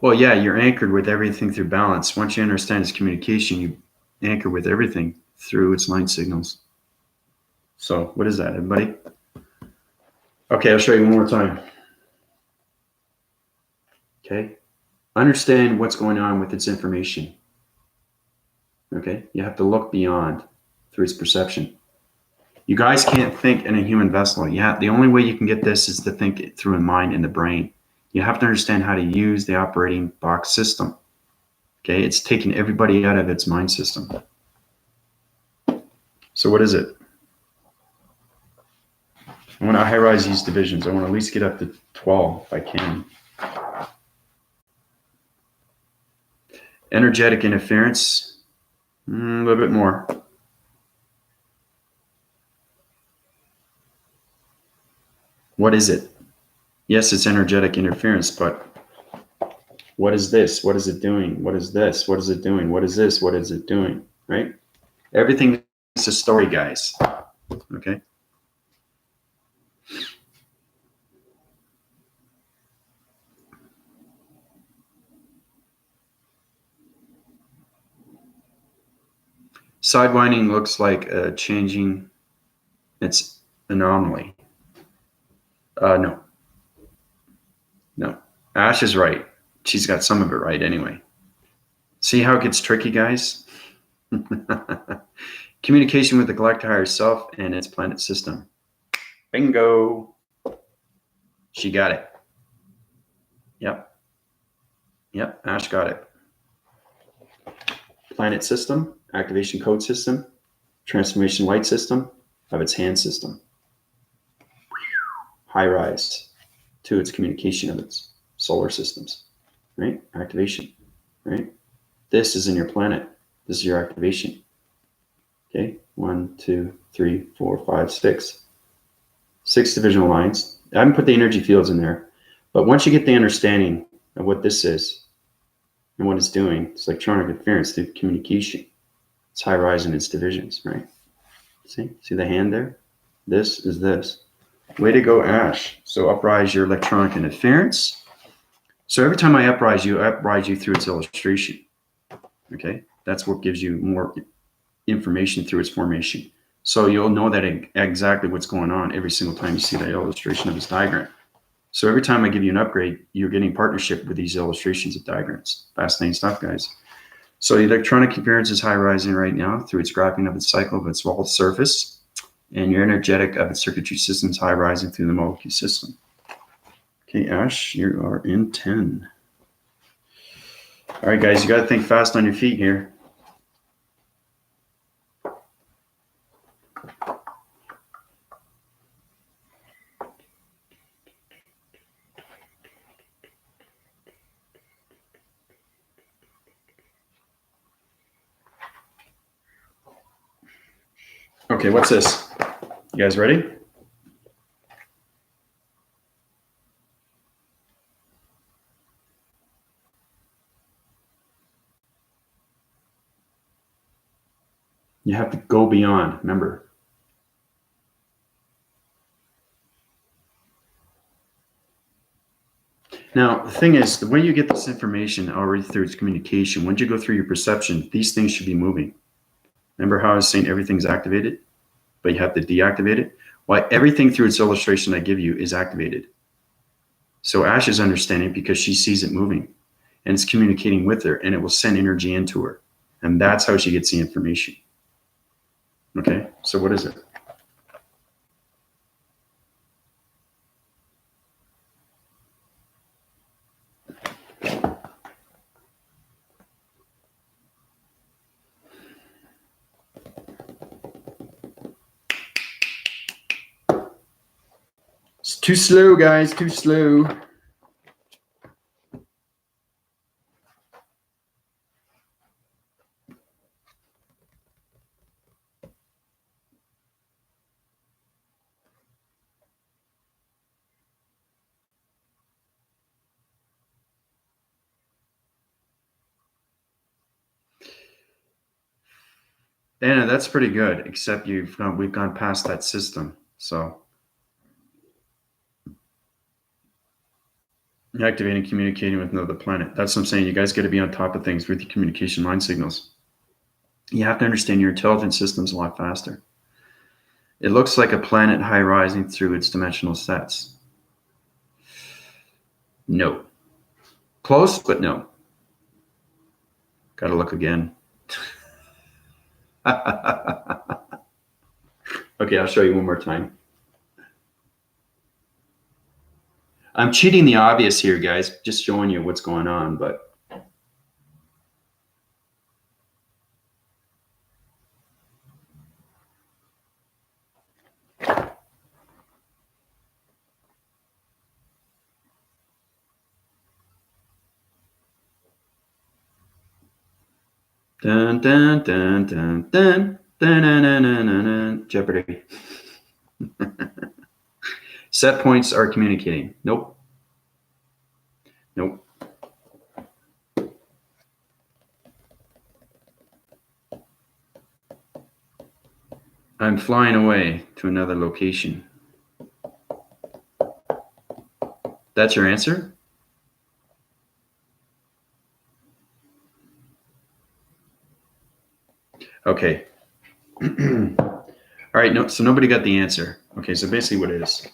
Well, yeah, you're anchored with everything through balance. Once you understand its communication, you anchor with everything through its line signals. So what is that, everybody? Okay, I'll show you one more time. Okay, understand what's going on with its information. Okay, you have to look beyond through its perception. You guys can't think in a human vessel. Yeah, the only way you can get this is to think it through a mind and the brain. You have to understand how to use the operating box system. Okay, it's taking everybody out of its mind system. So what is it? I want to high rise these divisions. I want to at least get up to 12 if I can. Energetic interference, a little bit more. What is it? Yes, it's energetic interference, but what is this? What is it doing? What is this? What is it doing? What is this? What is it doing? Right? Everything is a story, guys. Okay? Sidewinding looks like a changing its anomaly. No. Ash is right. She's got some of it right anyway. See how it gets tricky, guys? Communication with the galactic higher self and its planet system. Bingo. She got it. Yep, Ash got it. Planet system, activation code system, transformation light system of its hand system. High rise to its communication of its solar systems, right? Activation, right? This is in your planet. This is your activation. Okay, 1, 2, 3, 4, 5, 6. 6 divisional lines. I haven't put the energy fields in there, but once you get the understanding of what this is and what it's doing, it's electronic interference through communication. It's high rise in its divisions, right? See the hand there? This is this. Way to go, Ash. So uprise your electronic interference. So every time I uprise you through its illustration. Okay, that's what gives you more information through its formation. So you'll know that exactly what's going on every single time you see that illustration of this diagram. So every time I give you an upgrade, you're getting partnership with these illustrations of diagrams. Fascinating stuff, guys. So the electronic interference is high rising right now through its graphing of its cycle of its wall surface, and your energetic of its circuitry system is high rising through the molecule system. Okay, Ash, you are in 10. All right, guys, you got to think fast on your feet here. Okay, what's this? You guys ready? You have to go beyond, remember. Now, the thing is, the way you get this information already through its communication, once you go through your perception, these things should be moving. Remember how I was saying everything's activated, but you have to deactivate it? Why everything through its illustration I give you is activated. So Ash is understanding because she sees it moving and it's communicating with her and it will send energy into her. And that's how she gets the information. Okay, so what is it? It's too slow, guys, too slow. Dana, that's pretty good, except we've gone past that system. So activating, communicating with another planet. That's what I'm saying. You guys got to be on top of things with your communication line signals. You have to understand your intelligence systems a lot faster. It looks like a planet high rising through its dimensional sets. No. Close, but no. Got to look again. Okay, I'll show you one more time. I'm cheating the obvious here, guys. Just showing you what's going on, but dun dun dun dun dun dun dun dun dun dun, dun. Jeopardy. Set points are communicating. Nope. Nope. I'm flying away to another location. That's your answer? Okay. All right, no, so nobody got the answer. Okay, so basically what it is.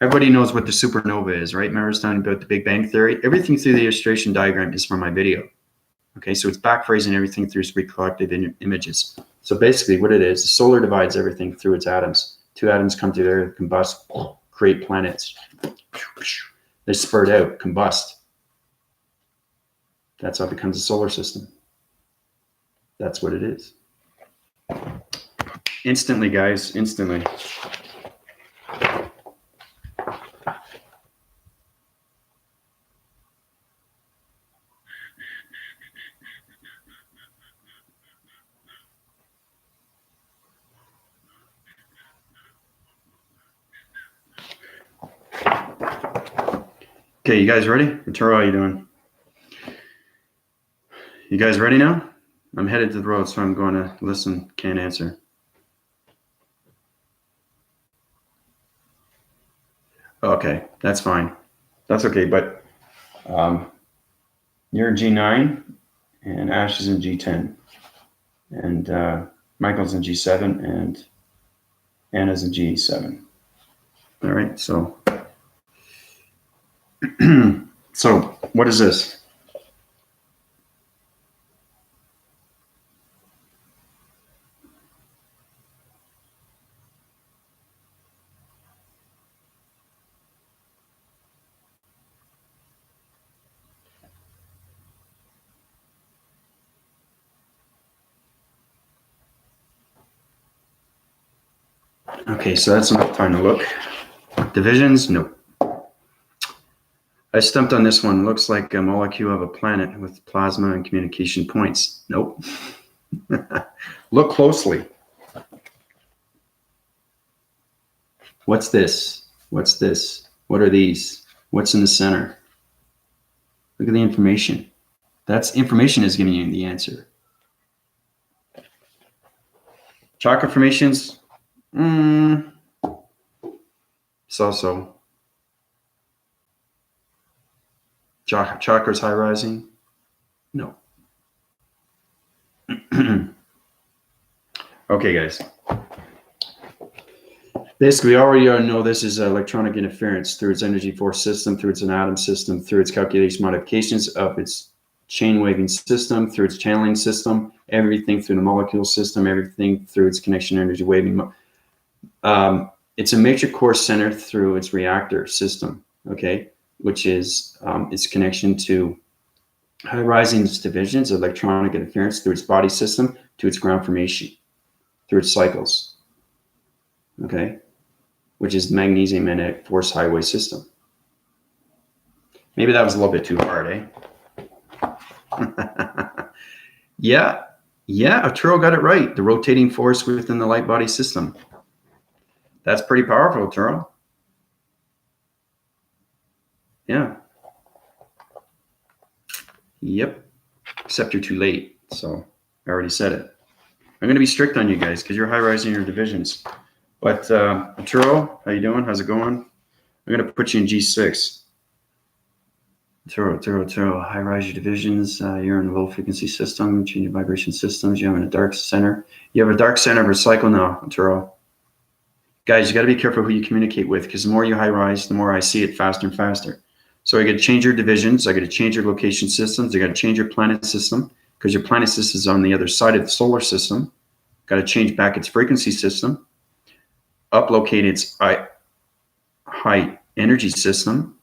Everybody knows what the supernova is, right? Remember I was talking about the Big Bang Theory? Everything through the illustration diagram is from my video. Okay, so it's backphrasing everything through recollected images. So basically what it is, the solar divides everything through its atoms. Two atoms come together, combust, create planets. They spurt out, combust. That's how it becomes a solar system. That's what it is. Instantly, guys, instantly. Okay, you guys ready? Arturo, how you doing? You guys ready now? I'm headed to the road, so I'm going to listen, can't answer. Okay, that's fine. That's okay, but you're in G9, and Ash is in G10, and Michael's in G7, and Anna's in G7. All right, so so what is this? Okay, so that's enough time to look. Divisions? Nope. I stumped on this one. Looks like a molecule of a planet with plasma and communication points. Nope. Look closely. What's this? What's this? What are these? What's in the center? Look at the information. That's information is giving you the answer. Chakra formations? So-so. Chakras high rising? No. Okay, guys. Basically, we already know this is electronic interference through its energy force system, through its an atom system, through its calculation modifications of its chain waving system, through its channeling system, everything through the molecule system, everything through its connection energy waving. It's a matrix core center through its reactor system, okay, which is its connection to high rising divisions of electronic interference through its body system to its ground formation, through its cycles, okay, which is the magnesium magnetic force highway system. Maybe that was a little bit too hard, eh? Yeah, Arturo got it right. The rotating force within the light body system. That's pretty powerful, Arturo. Yeah. Yep. Except you're too late. So I already said it. I'm going to be strict on you guys because you're high rising your divisions. But Arturo, how you doing? How's it going? I'm going to put you in G6. Arturo, high rise your divisions. You're in a low frequency system, changing vibration systems. You're in a dark center. You have a dark center of a cycle now, Arturo. Guys, you got to be careful who you communicate with because the more you high rise, the more I see it faster and faster. So I got to change your divisions. I got to change your location systems. I got to change your planet system because your planet system is on the other side of the solar system. Got to change back its frequency system. Uplocate its high energy system.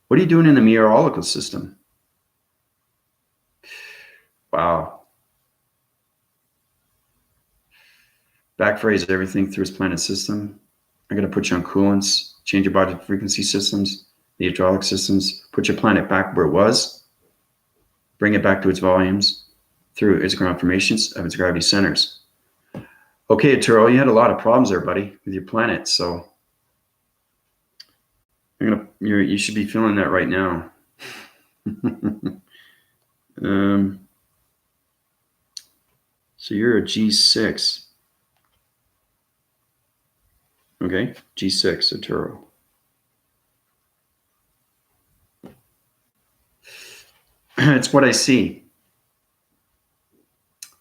What are you doing in the meteorological system? Wow. Backphrase everything through its planet system. I'm going to put you on coolants, change your body frequency systems, the hydraulic systems, put your planet back where it was, bring it back to its volumes through its ground formations of its gravity centers. Okay, Arturo, you had a lot of problems there, buddy, with your planet, so you should be feeling that right now. So you're a G6. Okay, G6, Arturo. It's what I see.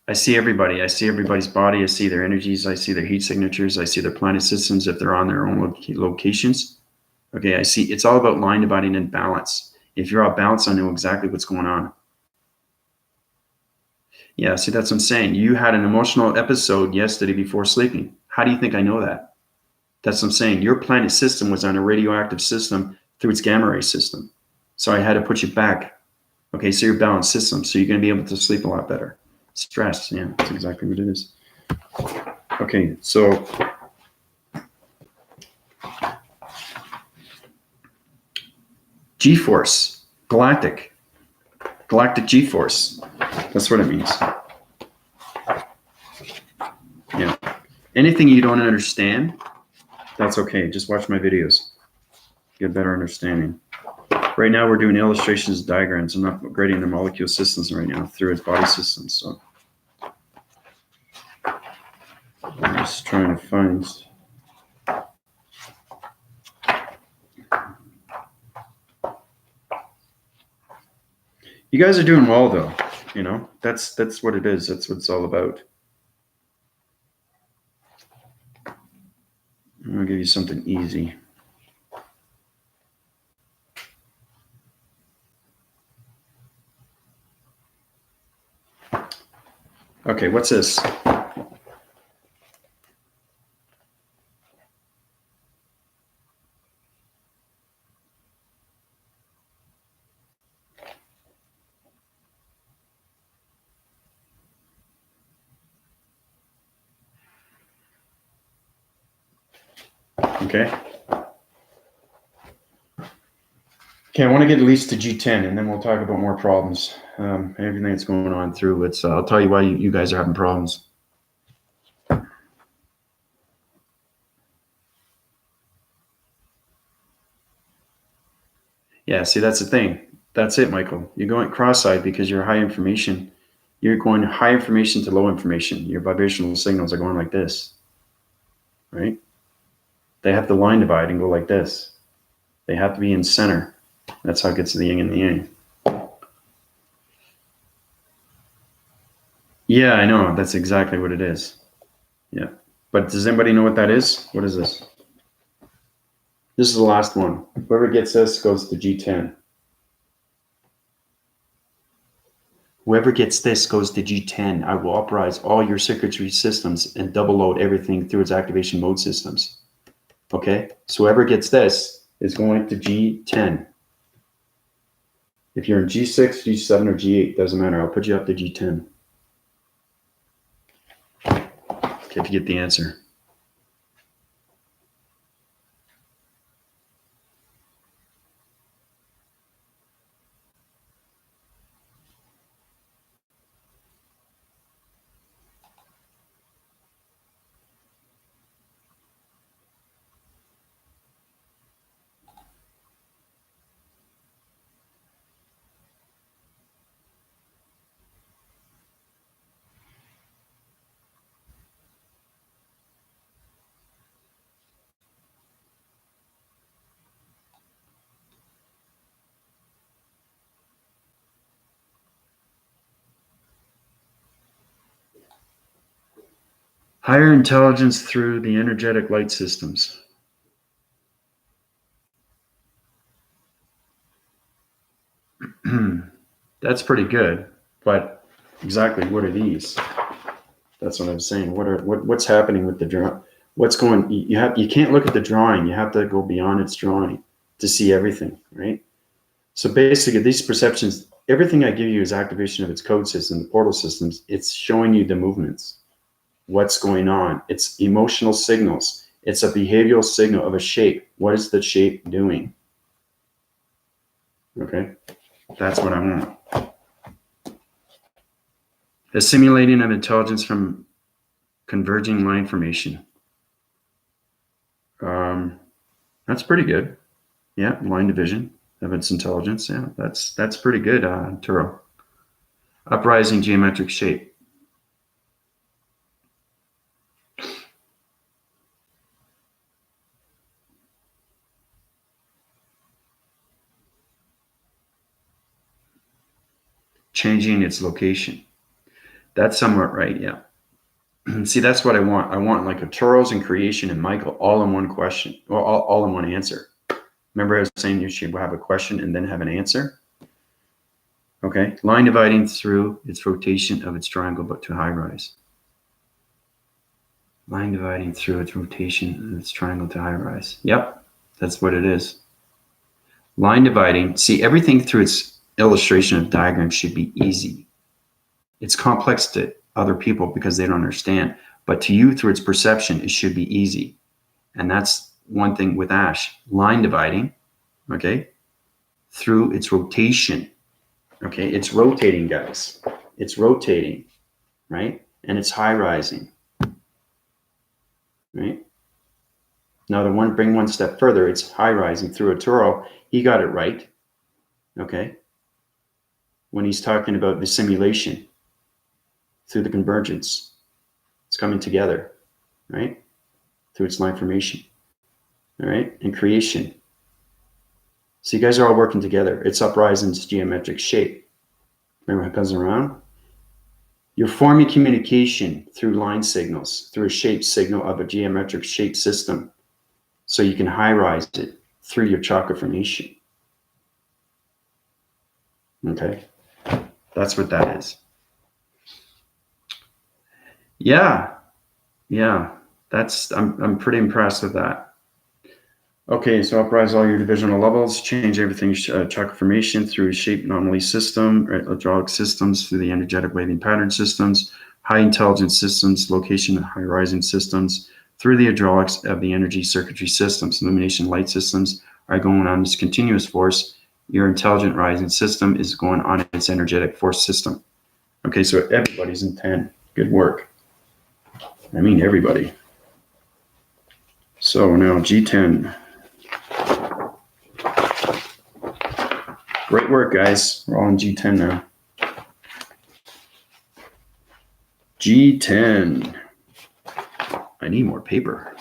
I see everybody. I see everybody's body. I see their energies. I see their heat signatures. I see their planet systems if they're on their own locations. Okay, I see. It's all about line dividing and balance. If you're out balance, I know exactly what's going on. Yeah, see, that's what I'm saying. You had an emotional episode yesterday before sleeping. How do you think I know that? That's what I'm saying. Your planet system was on a radioactive system through its gamma ray system. So I had to put you back. Okay, so your balanced system. So you're going to be able to sleep a lot better. Stress, yeah, that's exactly what it is. Okay, so G-force, galactic G-force. That's what it means. Yeah. Anything you don't understand, that's okay. Just watch my videos. Get a better understanding. Right now, we're doing illustrations, diagrams. I'm not grading the molecule systems right now through its body systems. So I'm just trying to find. You guys are doing well, though. You know, that's what it is. That's what it's all about. I'm gonna give you something easy. Okay, what's this? Okay. Okay, I want to get at least to G10, and then we'll talk about more problems. Everything that's going on through it's. I'll tell you why you guys are having problems. Yeah, see, that's the thing. That's it, Michael. You're going cross-eyed because you're high information. You're going high information to low information. Your vibrational signals are going like this, right? They have to line divide and go like this. They have to be in center. That's how it gets to the yin and the yang. Yeah, I know. That's exactly what it is. Yeah. But does anybody know what that is? What is this? This is the last one. Whoever gets this goes to G10. Whoever gets this goes to G10. I will uprise all your circuitry systems and double load everything through its activation mode systems. Okay? So whoever gets this is going to G10. If you're in G6, G7, or G8, doesn't matter. I'll put you up to G10. Okay, if you get the answer. Higher intelligence through the energetic light systems. That's pretty good, but exactly what are these? That's what I'm saying. What's happening with the draw? What's going? You can't look at the drawing. You have to go beyond its drawing to see everything, right? So basically, these perceptions, everything I give you is activation of its code system, the portal systems. It's showing you the movements, what's going on. It's emotional signals. It's a behavioral signal of a shape. What is the shape doing? Okay, that's what I want. Assimilating of intelligence from converging line formation. That's pretty good. Yeah, line division of its intelligence. Yeah, that's pretty good, Turo. Uprising geometric shape. Changing its location. That's somewhat right, yeah. See, that's what I want. I want like a Turo's and creation and Michael all in one question, or all in one answer. Remember I was saying you should have a question and then have an answer? Okay, line dividing through its rotation of its triangle, but to high rise. Line dividing through its rotation of its triangle to high rise. Yep, that's what it is. Line dividing, see, everything through its illustration of diagram should be easy. It's complex to other people because they don't understand, but to you through its perception, it should be easy. And that's one thing with Ash, line dividing, okay, through its rotation. Okay, it's rotating, guys. It's rotating, right? And it's high rising, right? Now, bring one step further, it's high rising through a Turo. He got it right, okay? When he's talking about the simulation through the convergence, it's coming together, right? Through its line formation, all right? And creation. So you guys are all working together. It's uprising its geometric shape. Remember how it comes around? You're forming communication through line signals, through a shape signal of a geometric shape system. So you can high rise it through your chakra formation. Okay, that's what that is. Yeah, I'm pretty impressed with that. Okay, so uprise all your divisional levels, change everything chakra formation through shape anomaly system, hydraulic systems through the energetic waving pattern systems, high intelligence systems, location and high rising systems, through the hydraulics of the energy circuitry systems, illumination light systems are going on this continuous force. Your intelligent rising system is going on its energetic force system. Okay, so everybody's in 10. Good work. I mean, everybody. So now G10. Great work, guys. We're all in G10 now. G10. I need more paper.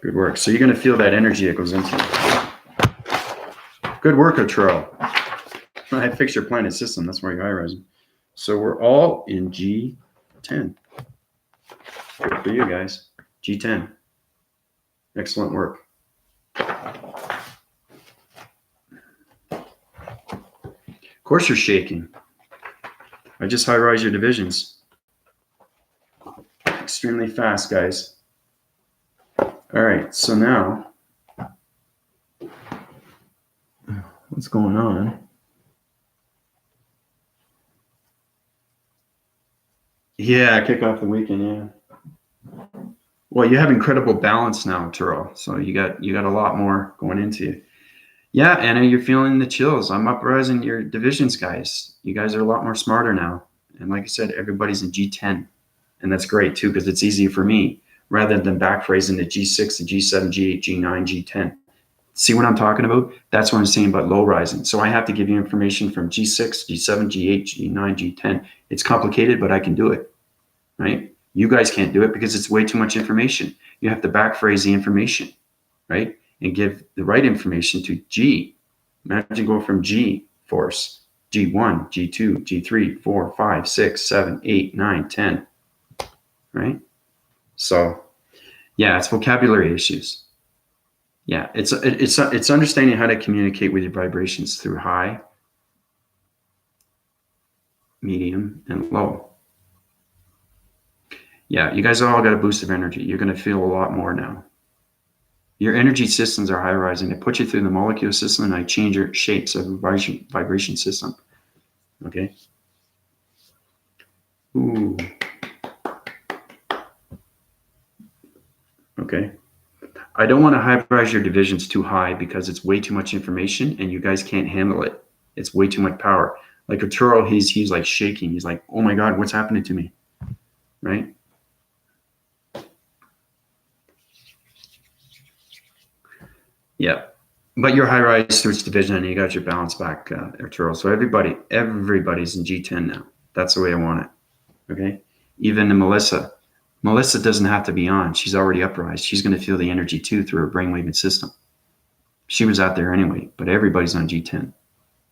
Good. Good work. So you're going to feel that energy that goes into it. Good work, Arturo. I fixed your planet system. That's why you're high rising. So we're all in G10. Good for you guys. G10. Excellent work. Of course you're shaking. I just high rise your divisions. Extremely fast, guys. All right, so now, what's going on? Yeah, kick off the weekend, yeah. Well, you have incredible balance now, Turo. So you got a lot more going into you. Yeah, Anna, you're feeling the chills. I'm uprising your divisions, guys. You guys are a lot more smarter now. And like I said, everybody's in G10. And that's great too, because it's easier for me rather than backphrasing to G6 to G7, G8, G9, G10. See what I'm talking about? That's what I'm saying about low rising. So I have to give you information from G6, G7, G8, G9, G10. It's complicated, but I can do it, right? You guys can't do it because it's way too much information. You have to backphrase the information, right? And give the right information to G. Imagine going from G force, G1, G2, G3, 4, 5, 6, 7, 8, 9, 10, right? So yeah, it's vocabulary issues. Yeah, it's understanding how to communicate with your vibrations through high, medium, and low. Yeah, you guys all got a boost of energy. You're going to feel a lot more now. Your energy systems are high rising. They put you through the molecule system, and I change your shapes of vibration system. Okay. Ooh. Okay. I don't want to high rise your divisions too high because it's way too much information and you guys can't handle it. It's way too much power. Like Arturo, he's like shaking. He's like, oh my God, what's happening to me? Right? Yeah. But you're high rise through its division and you got your balance back, Arturo. So everybody's in G10 now. That's the way I want it. Okay. Even Melissa. Melissa doesn't have to be on. She's already uprised. She's going to feel the energy too through her brainwave system. She was out there anyway, but everybody's on G10.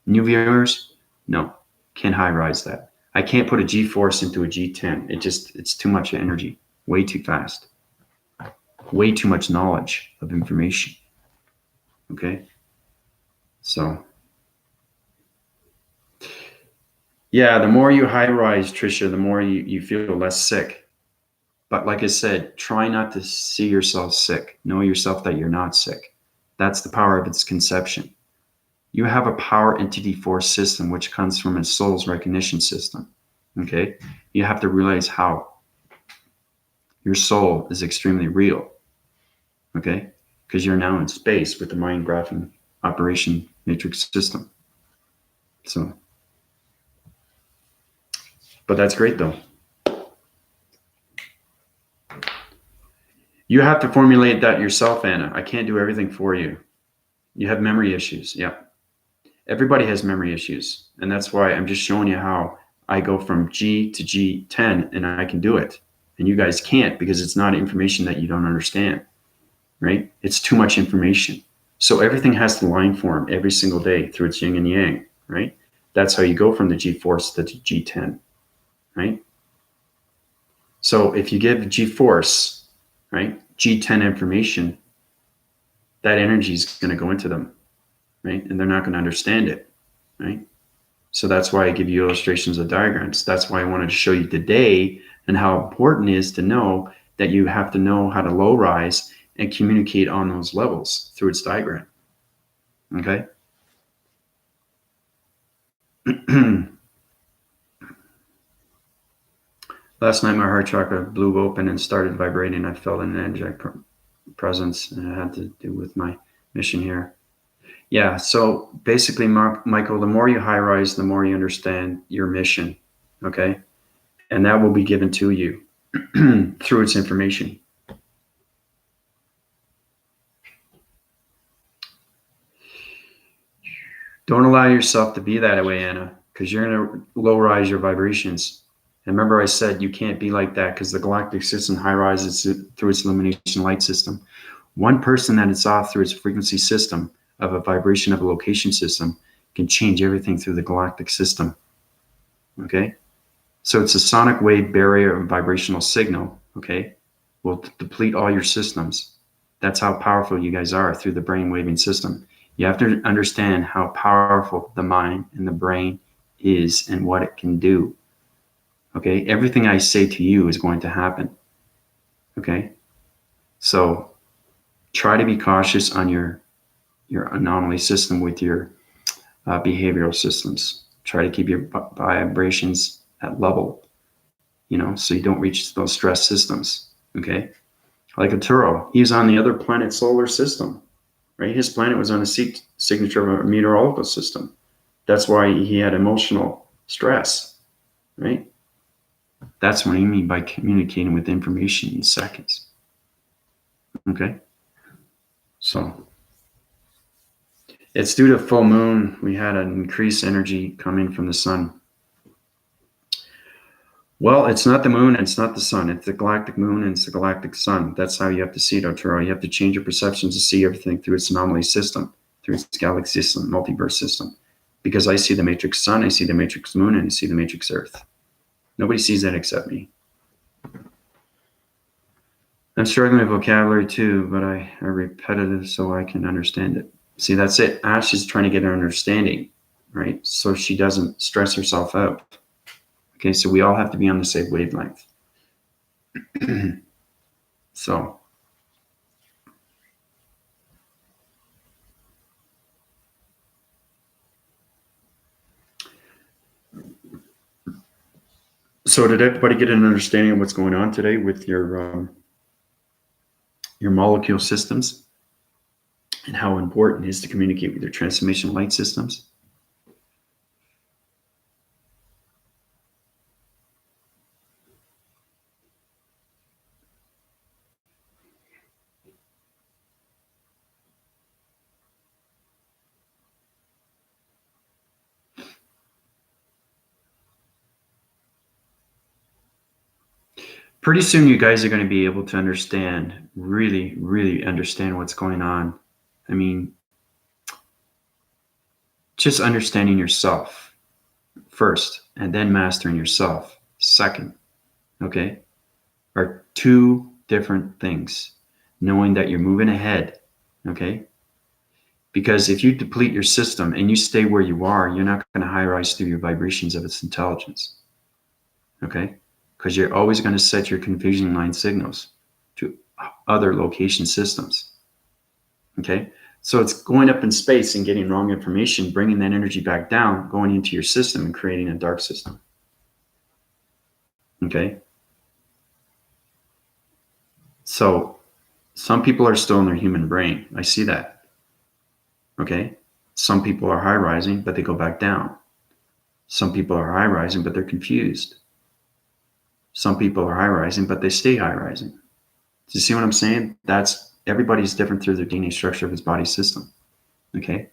New viewers, no, can't high rise that. I can't put a G force into a G10. It's too much energy, way too fast, way too much knowledge of information. Okay. So yeah, the more you high rise, Trisha, the more you feel less sick. But like I said, try not to see yourself sick. Know yourself that you're not sick. That's the power of its conception. You have a power entity force system, which comes from a soul's recognition system. Okay. You have to realize how your soul is extremely real. Okay. Because you're now in space with the mind graphing operation matrix system. So, but that's great though. You have to formulate that yourself, Anna. I can't do everything for you. You have memory issues. Yeah. Everybody has memory issues. And that's why I'm just showing you how I go from G to G10 and I can do it. And you guys can't because it's not information that you don't understand, right? It's too much information. So everything has to line form every single day through its yin and yang, right? That's how you go from the G force to the G10, right? So if you give G force, right, G10 information, that energy is going to go into them, right? And they're not going to understand it, right? So that's why I give you illustrations of diagrams. That's why I wanted to show you today and how important it is to know that you have to know how to low rise and communicate on those levels through its diagram. Okay. Last night, my heart chakra blew open and started vibrating. I felt an energetic presence, and it had to do with my mission here. Yeah, so basically, Michael, the more you high rise, the more you understand your mission, okay? And that will be given to you through its information. Don't allow yourself to be that way, Anna, because you're going to low rise your vibrations. And remember I said you can't be like that because the galactic system high rises through its illumination light system. One person that it's off through its frequency system of a vibration of a location system can change everything through the galactic system. Okay? So it's a sonic wave barrier and vibrational signal, okay, will deplete all your systems. That's how powerful you guys are through the brain waving system. You have to understand how powerful the mind and the brain is and what it can do. Okay, everything I say to you is going to happen. Okay, so try to be cautious on your anomaly system with your behavioral systems. Try to keep your vibrations at level, so you don't reach those stress systems. Okay, like Arturo, he's on the other planet solar system, right? His planet was on a signature of a meteorological system. That's why he had emotional stress, right? That's what I mean by communicating with information in seconds. Okay, so it's due to full moon. We had an increased energy coming from the sun. Well, it's not the moon and it's not the sun. It's the galactic moon and it's the galactic sun. That's how you have to see it, Arturo. You have to change your perceptions to see everything through its anomaly system, through its galaxy system, multiverse system. Because I see the matrix sun, I see the matrix moon, and I see the matrix earth. Nobody sees that except me. I'm struggling with vocabulary too, but I are repetitive so I can understand it. See, that's it. Ash is trying to get her understanding, right? So she doesn't stress herself out. Okay, so we all have to be on the same wavelength. So did everybody get an understanding of what's going on today with your molecule systems and how important it is to communicate with your transformation light systems? Pretty soon you guys are going to be able to understand, really, really understand what's going on. I mean, just understanding yourself first and then mastering yourself second, okay, are two different things. Knowing that you're moving ahead, okay? Because if you deplete your system and you stay where you are, you're not going to high rise through your vibrations of its intelligence, okay? Because you're always going to set your confusion line signals to other location systems, okay? So it's going up in space and getting wrong information, bringing that energy back down, going into your system and creating a dark system, okay? So some people are still in their human brain. I see that, okay? Some people are high rising, but they go back down. Some people are high rising, but they're confused. Some people are high rising, but they stay high rising. Do you see what I'm saying? That's everybody's different through their DNA structure of his body system. Okay.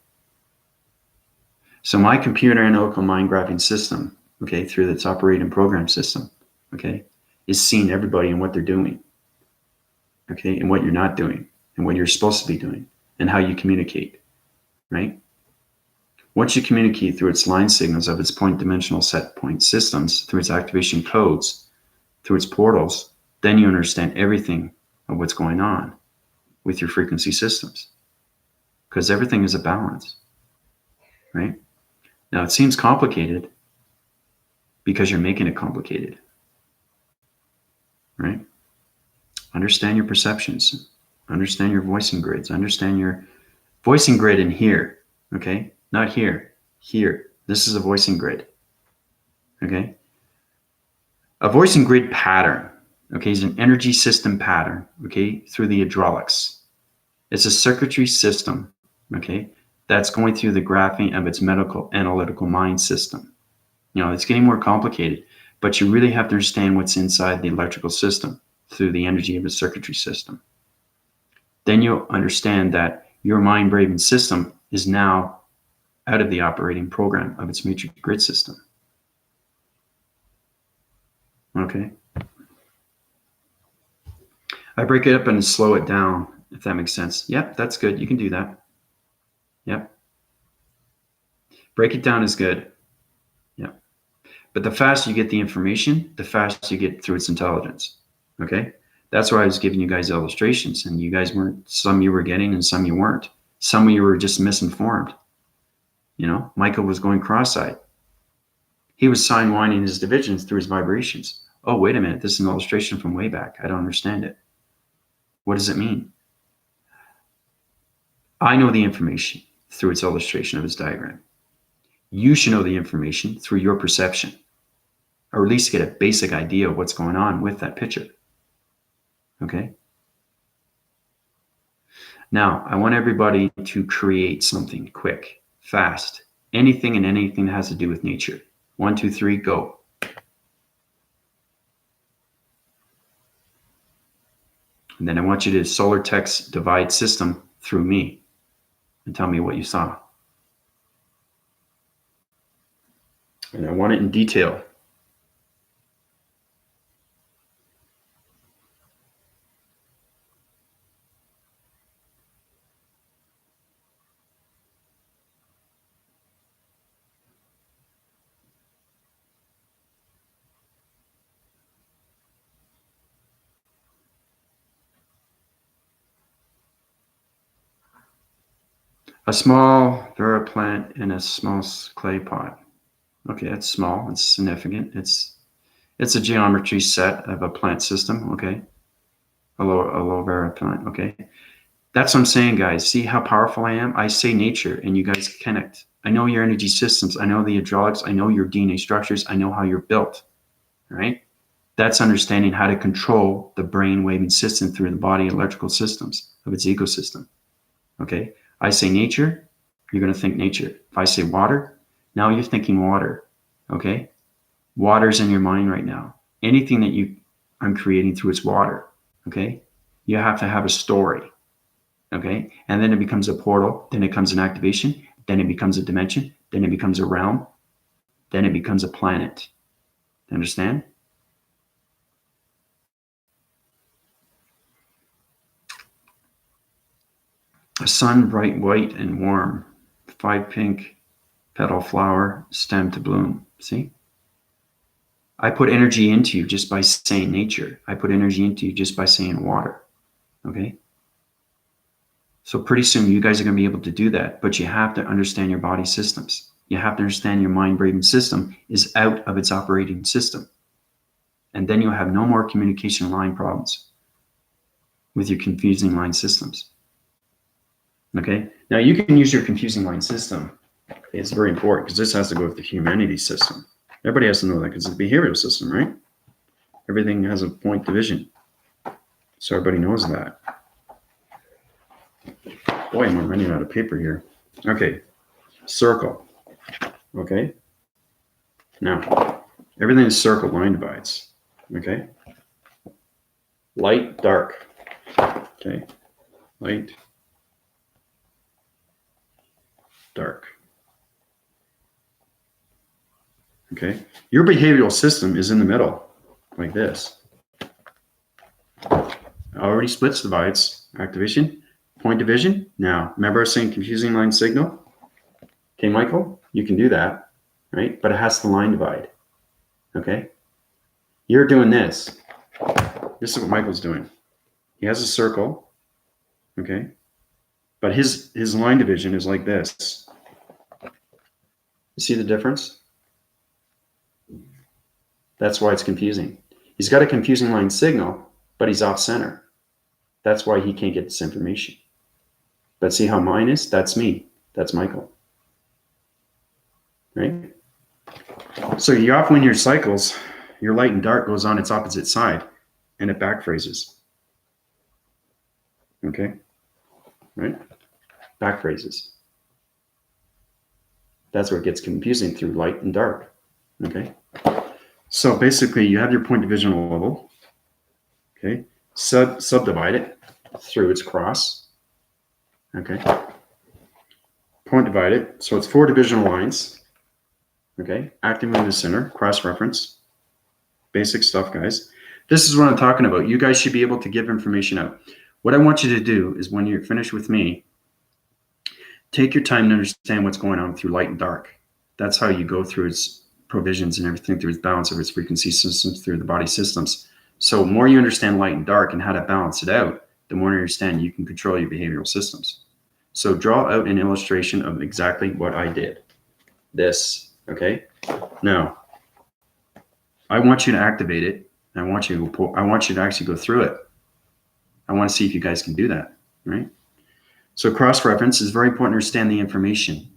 So my computer analytical mind graphing system, okay, through its operating program system, okay, is seeing everybody and what they're doing, okay, and what you're not doing, and what you're supposed to be doing, and how you communicate, right? Once you communicate through its line signals of its point dimensional set point systems, through its activation codes, through its portals, then you understand everything of what's going on with your frequency systems, because everything is a balance, right? Now it seems complicated because you're making it complicated, right? Understand your perceptions, understand your voicing grids, understand your voicing grid in here, okay? Not here, here. This is a voicing grid, okay? A voicing grid pattern, okay, is an energy system pattern, okay, through the hydraulics. It's a circuitry system, okay, that's going through the graphing of its medical analytical mind system. It's getting more complicated, but you really have to understand what's inside the electrical system through the energy of a circuitry system. Then you'll understand that your mind braving system is now out of the operating program of its matrix grid system. Okay. I break it up and slow it down if that makes sense. Yep, that's good. You can do that. Yep. Break it down is good. Yep. But the faster you get the information, the faster you get through its intelligence. Okay? That's why I was giving you guys illustrations, and you guys weren't, some you were getting and some you weren't. Some of you were just misinformed. You know, Michael was going cross-eyed. He was sign-winding his divisions through his vibrations. Oh, wait a minute. This is an illustration from way back. I don't understand it. What does it mean? I know the information through its illustration of his diagram. You should know the information through your perception, or at least get a basic idea of what's going on with that picture. Okay? Now, I want everybody to create something quick, fast, anything and anything that has to do with nature. 1, 2, 3, go. And then I want you to solar text divide system through me and tell me what you saw. And I want it in detail. A small Vera plant in a small clay pot. Okay, that's small. It's significant. It's a geometry set of a plant system. Okay, a low Vera plant. Okay, that's what I'm saying, guys. See how powerful I am? I say nature, and you guys connect. I know your energy systems. I know the hydraulics. I know your DNA structures. I know how you're built. Right? That's understanding how to control the brain waving system through the body electrical systems of its ecosystem. Okay. I say nature, you're going to think nature. If I say water, now you're thinking water. Okay. Water's in your mind right now. Anything that I'm creating through its water. Okay. You have to have a story. Okay. And then it becomes a portal. Then it becomes an activation. Then it becomes a dimension. Then it becomes a realm. Then it becomes a planet. Understand? A sun bright white and warm, 5 pink petal flower, stem to bloom. See? I put energy into you just by saying nature. I put energy into you just by saying water. Okay? So pretty soon you guys are going to be able to do that, but you have to understand your body systems. You have to understand your mind-brain system is out of its operating system. And then you'll have no more communication line problems with your confusing line systems. Okay, now you can use your confusing line system. It's very important because this has to go with the humanity system. Everybody has to know that because it's a behavioral system, right? Everything has a point division. So everybody knows that. Boy, I'm running out of paper here. Okay, circle. Okay, now everything is circle line divides. Okay, light, dark. Okay, light, dark. Okay, your behavioral system is in the middle, like this. Already splits divides, activation, point division. Now, remember I was saying confusing line signal? Okay, Michael, you can do that, right? But it has to line divide, okay? You're doing this. This is what Michael's doing. He has a circle, okay? But his line division is like this. You see the difference? That's why it's confusing. He's got a confusing line signal, but he's off center. That's why he can't get this information. But see how mine is? That's me. That's Michael. Right? So you often, when your cycles, your light and dark goes on its opposite side and it back phrases. Okay? Right? Back phrases. That's where it gets confusing through light and dark. Okay? So basically you have your point divisional level. Okay? Subdivide it through its cross. Okay? Point divide it. So it's 4 divisional lines. Okay? Acting in the center, cross-reference. Basic stuff, guys. This is what I'm talking about. You guys should be able to give information out. What I want you to do is when you're finished with me, take your time to understand what's going on through light and dark. That's how you go through its provisions and everything, through its balance of its frequency systems, through the body systems. So the more you understand light and dark and how to balance it out, the more you understand you can control your behavioral systems. So draw out an illustration of exactly what I did. This, okay? Now, I want you to activate it. I want you to actually go through it. I want to see if you guys can do that, right? So cross-reference is very important to understand the information.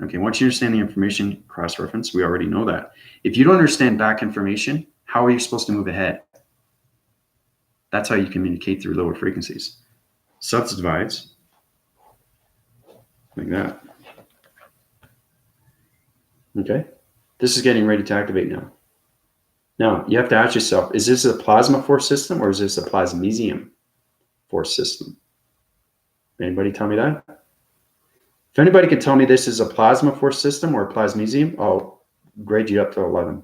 Okay, once you understand the information, cross-reference, we already know that. If you don't understand back information, how are you supposed to move ahead? That's how you communicate through lower frequencies. Subdivides, like that. Okay, this is getting ready to activate now. Now, you have to ask yourself, is this a plasma force system or is this a plasmesium force system? Anybody tell me that? If anybody can tell me this is a plasma force system or a plasmesium, I'll grade you up to 11.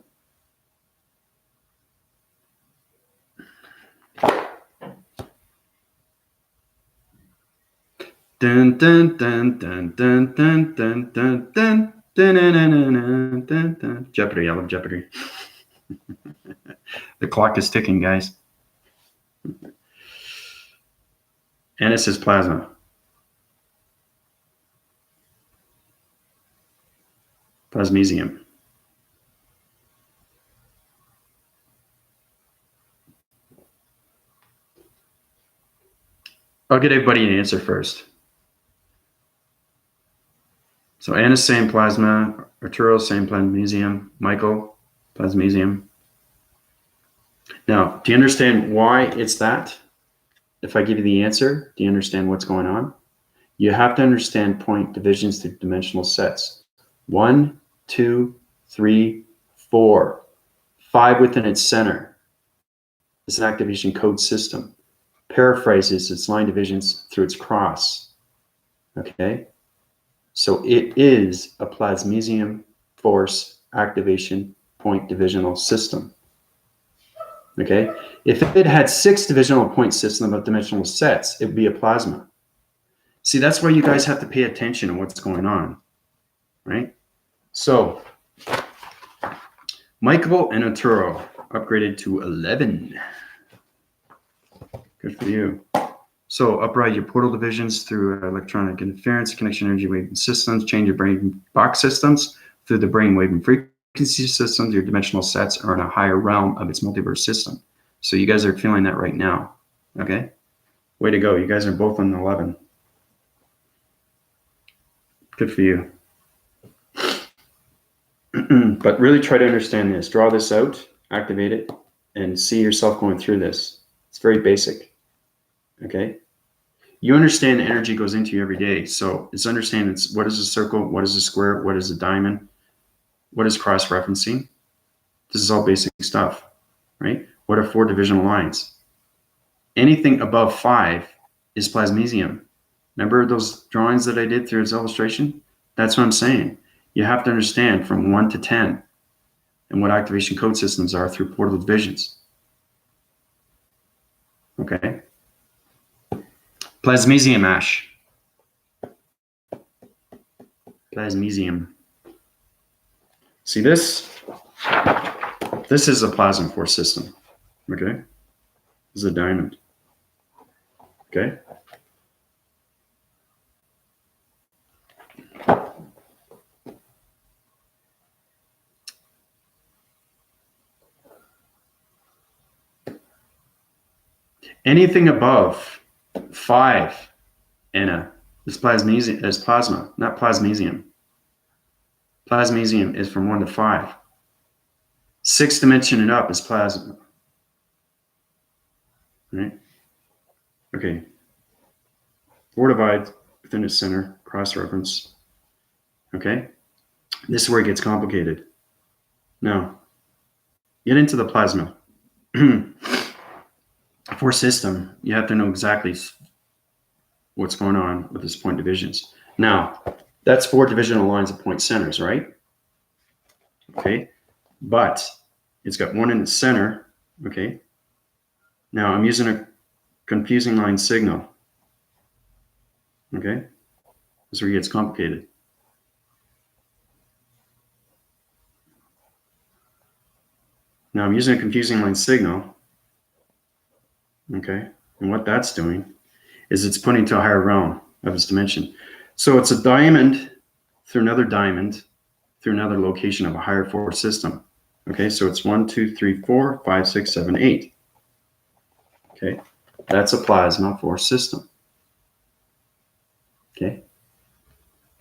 Dun, dun, dun, dun, dun, dun, dun, dun, dun, dun, dun, dun, dun, dun. Jeopardy, I love Jeopardy. The clock is ticking, guys. And it says plasma. Plasmesium. I'll get everybody an answer first. So Anna's saying plasma, Arturo's saying plasmesium, Michael, plasmesium. Now, do you understand why it's that? If I give you the answer, do you understand what's going on? You have to understand point divisions through dimensional sets. 1, 2, 3, 4. 5 within its center is an activation code system. Paraphrases its line divisions through its cross. Okay? So it is a plasmesium force activation point divisional system. Okay? If it had 6 divisional point system of dimensional sets, it would be a plasma. See, that's where you guys have to pay attention to what's going on, right? So, Michael and Arturo upgraded to 11. Good for you. So, upright your portal divisions through electronic interference, connection energy wave and systems, change your brain box systems through the brain wave and frequency systems. Your dimensional sets are in a higher realm of its multiverse system. So, you guys are feeling that right now. Okay? Way to go. You guys are both on 11. Good for you. But really try to understand this. Draw this out, activate it, and see yourself going through this. It's very basic. Okay? You understand energy goes into you every day. So it's understanding what is a circle, what is a square, what is a diamond, what is cross-referencing. This is all basic stuff, right? What are 4 divisional lines? Anything above 5 is plasmesium. Remember those drawings that I did through its illustration? That's what I'm saying. You have to understand from 1 to 10 and what activation code systems are through portal divisions. Okay? Plasmesium ash. Plasmesium. See this? This is a plasma force system. Okay? This is a diamond. Okay? Anything above 5, Anna, is plasmesium, is plasma, not plasmesium. Plasmesium is from 1 to 5. 6th dimension and up is plasma. Right? Okay. 4 divides within its center, cross-reference. Okay? This is where it gets complicated. Now, get into the plasma. For system, you have to know exactly what's going on with this point divisions. Now, that's 4 divisional lines of point centers, right? Okay, but it's got 1 in the center, okay? Now, I'm using a confusing line signal. Okay, this is where it gets complicated. Now I'm using a confusing line signal. Okay, and what that's doing is it's putting to a higher realm of its dimension. So it's a diamond through another diamond through another location of a higher force system. Okay, so it's 1, 2, 3, 4, 5, 6, 7, 8. Okay, that's a plasma force system. Okay,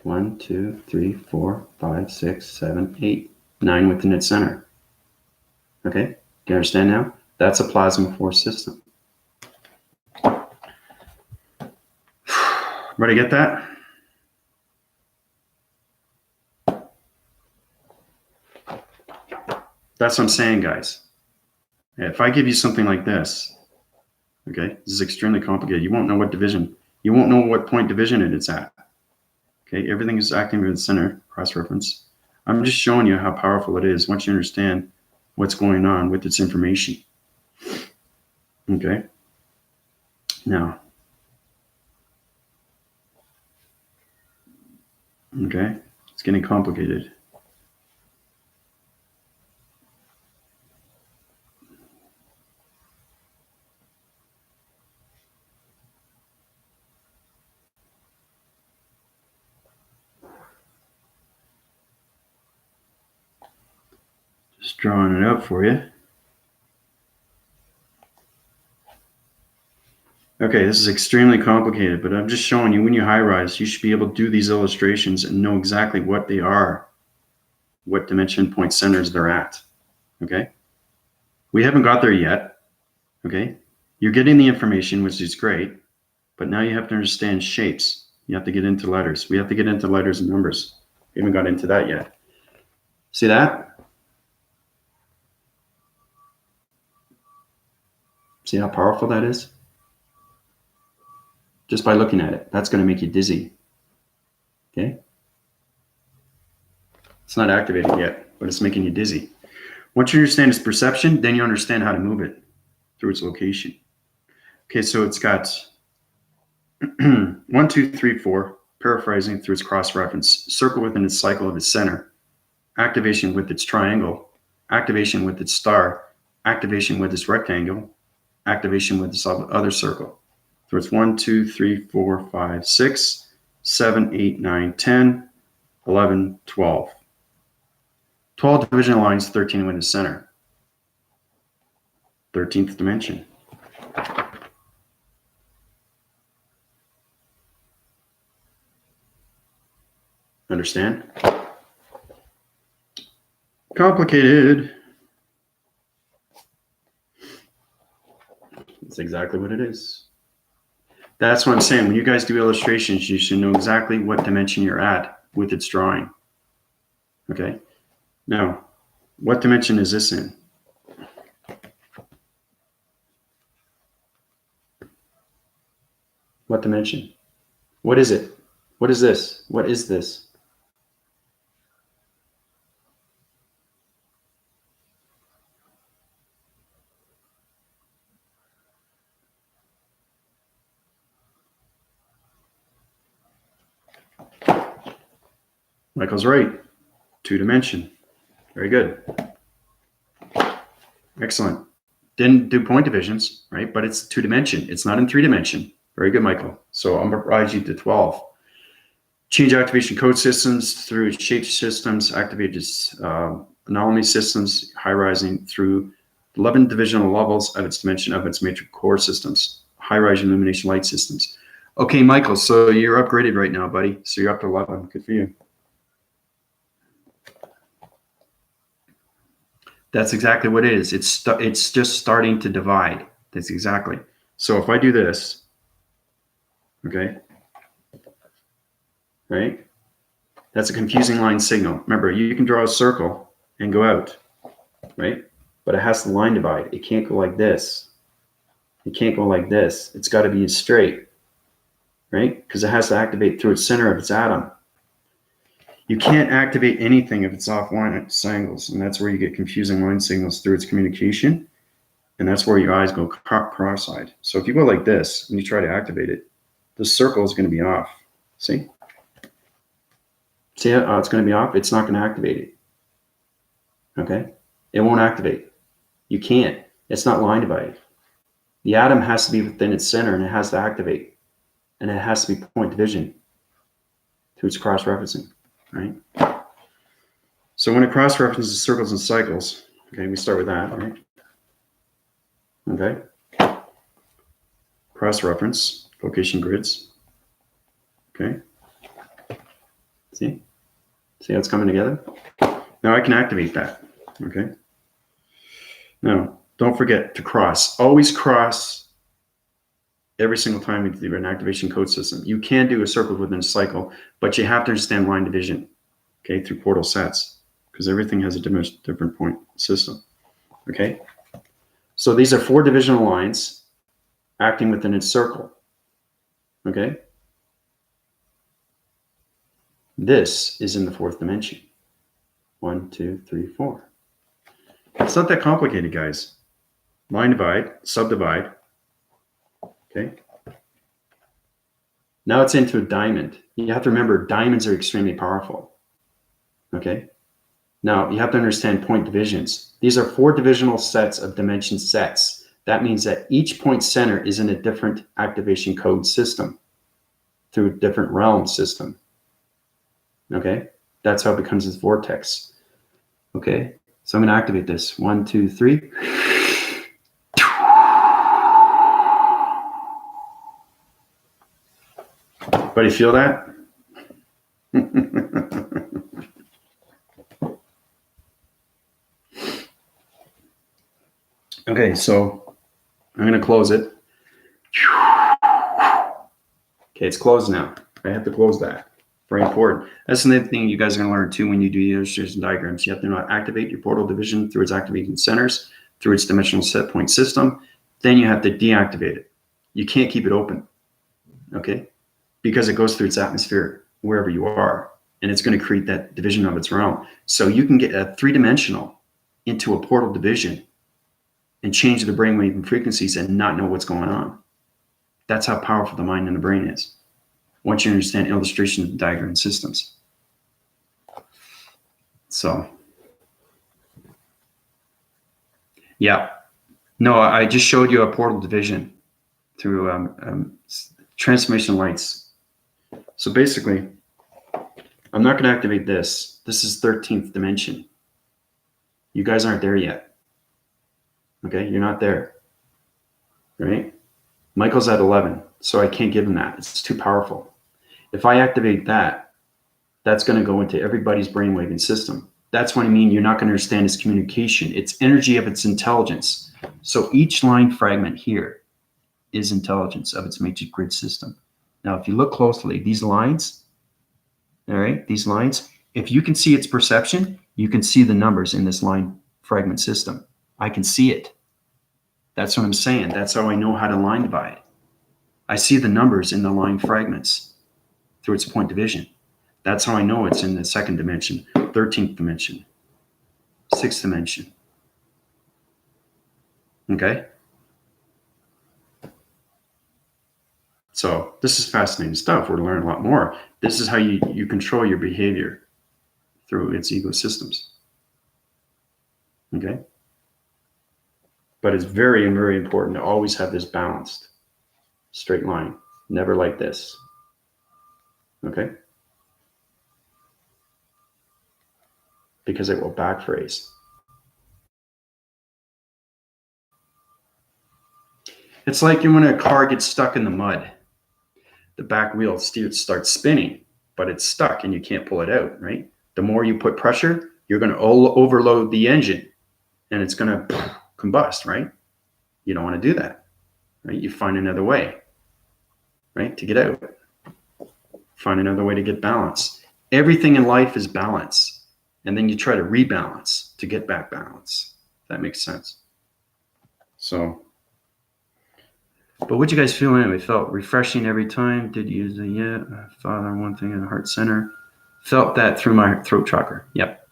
1, 2, 3, 4, 5, 6, 7, 8, 9 within its center. Okay, do you understand now? That's a plasma force system. Ready to get that? That's what I'm saying, guys. If I give you something like this, okay, this is extremely complicated. You won't know what division, you won't know what point division it's at. Okay, everything is acting in the center, cross-reference. I'm just showing you how powerful it is once you understand what's going on with its information. Okay, now, okay, it's getting complicated. Just drawing it out for you. Okay, this is extremely complicated, but I'm just showing you when you high rise, you should be able to do these illustrations and know exactly what they are, what dimension point centers they're at. Okay, we haven't got there yet. Okay, you're getting the information, which is great, but now you have to understand shapes. You have to get into letters. We have to get into letters and numbers. We haven't got into that yet. See that? See how powerful that is? Just by looking at it, that's going to make you dizzy. Okay? It's not activated yet, but it's making you dizzy. Once you understand its perception, then you understand how to move it through its location. Okay, so it's got 1, 2, 3, 4, paraphrasing through its cross-reference, circle within its cycle of its center, activation with its triangle, activation with its star, activation with its rectangle, activation with its other circle. So it's 1, 2, 3, 4, 5, 6, 7, 8, 9, 10, 11, 12. 12 divisional lines, 13 within the center. 13th dimension. Understand? Complicated. That's exactly what it is. That's what I'm saying. When you guys do illustrations, you should know exactly what dimension you're at with its drawing. Okay? Now, what dimension is this in? What dimension? What is it? What is this? What is this? Michael's right. 2-dimension. Very good. Excellent. Didn't do point divisions, right? But it's 2-dimension. It's not in 3-dimension. Very good, Michael. So I'm going to rise you to 12. Change activation code systems through shape systems, activated anomaly systems, high rising through 11 divisional levels of its dimension of its matrix core systems, high rise illumination light systems. Okay, Michael, so you're upgraded right now, buddy. So you're up to 11. Good for you. That's exactly what it is. It's just starting to divide. That's exactly. So if I do this, okay, right? That's a confusing line signal. Remember, you can draw a circle and go out, right? But it has to line divide. It can't go like this. It can't go like this. It's got to be straight, right? Because it has to activate through its center of its atom. You can't activate anything if it's off line at angles, and that's where you get confusing line signals through its communication And that's where your eyes go cross-eyed. So if you go like this and you try to activate it, the circle is going to be off. See? See how it's going to be off? It's not going to activate it. Okay? It won't activate. You can't. It's not line divided. The atom has to be within its center and it has to activate. And it has to be point division through its cross-referencing, right? So when it cross-references circles and cycles, okay, we start with that, right? Okay. Cross-reference, location grids. Okay. See? See how it's coming together? Now I can activate that, okay? Now, don't forget to cross. Always cross every single time we do an activation code system. You can do a circle within a cycle, but you have to understand line division, okay, through portal sets, because everything has a different point system, okay? So these are 4 divisional lines acting within its circle, okay? This is in the 4th dimension. 1, 2, 3, 4. It's not that complicated, guys. Line divide, subdivide, okay? Now it's into a diamond. You have to remember, diamonds are extremely powerful, okay? Now, you have to understand point divisions. These are 4 divisional sets of dimension sets. That means that each point center is in a different activation code system through a different realm system, okay? That's how it becomes this vortex, okay? So I'm going to activate this. 1, 2, 3. Everybody feel that? Okay, so I'm going to close it. Okay, it's closed now. I have to close that. Very important. That's another thing you guys are going to learn too when you do your illustration diagrams. You have to know how to activate your portal division through its activating centers, through its dimensional set point system. Then you have to deactivate it. You can't keep it open, okay? Because it goes through its atmosphere wherever you are, and it's going to create that division of its realm. So you can get a 3-dimensional into a portal division and change the brainwave and frequencies and not know what's going on. That's how powerful the mind and the brain is, once you understand illustration of diagram systems. So, yeah. No, I just showed you a portal division through transformation lights. So basically, I'm not going to activate this. This is 13th dimension. You guys aren't there yet. Okay, you're not there, right? Michael's at 11, so I can't give him that. It's too powerful. If I activate that, that's going to go into everybody's brainwaving system. That's what I mean. You're not going to understand its communication. It's energy of its intelligence. So each line fragment here is intelligence of its matrix grid system. Now, if you look closely, these lines, all right, these lines, if you can see its perception, you can see the numbers in this line fragment system. I can see it. That's what I'm saying. That's how I know how to line divide. I see the numbers in the line fragments through its point division. That's how I know it's in the 2nd dimension, 13th dimension, 6th dimension. Okay? So this is fascinating stuff. We're learning a lot more. This is how you control your behavior through its ecosystems. Okay? But it's very, very important to always have this balanced, straight line. Never like this. Okay? Because it will backphrase. It's like when a car gets stuck in the mud. The back wheel starts spinning, but it's stuck and you can't pull it out, right? The more you put pressure, you're going to overload the engine and it's going to combust, right? You don't want to do that, right? You find another way, right, to get out. Find another way to get balance. Everything in life is balance. And then you try to rebalance to get back balance. That makes sense. So, but what you guys feel anyway? Felt refreshing every time. Did use the Father, one thing in the heart center. Felt that through my throat chakra. Yep.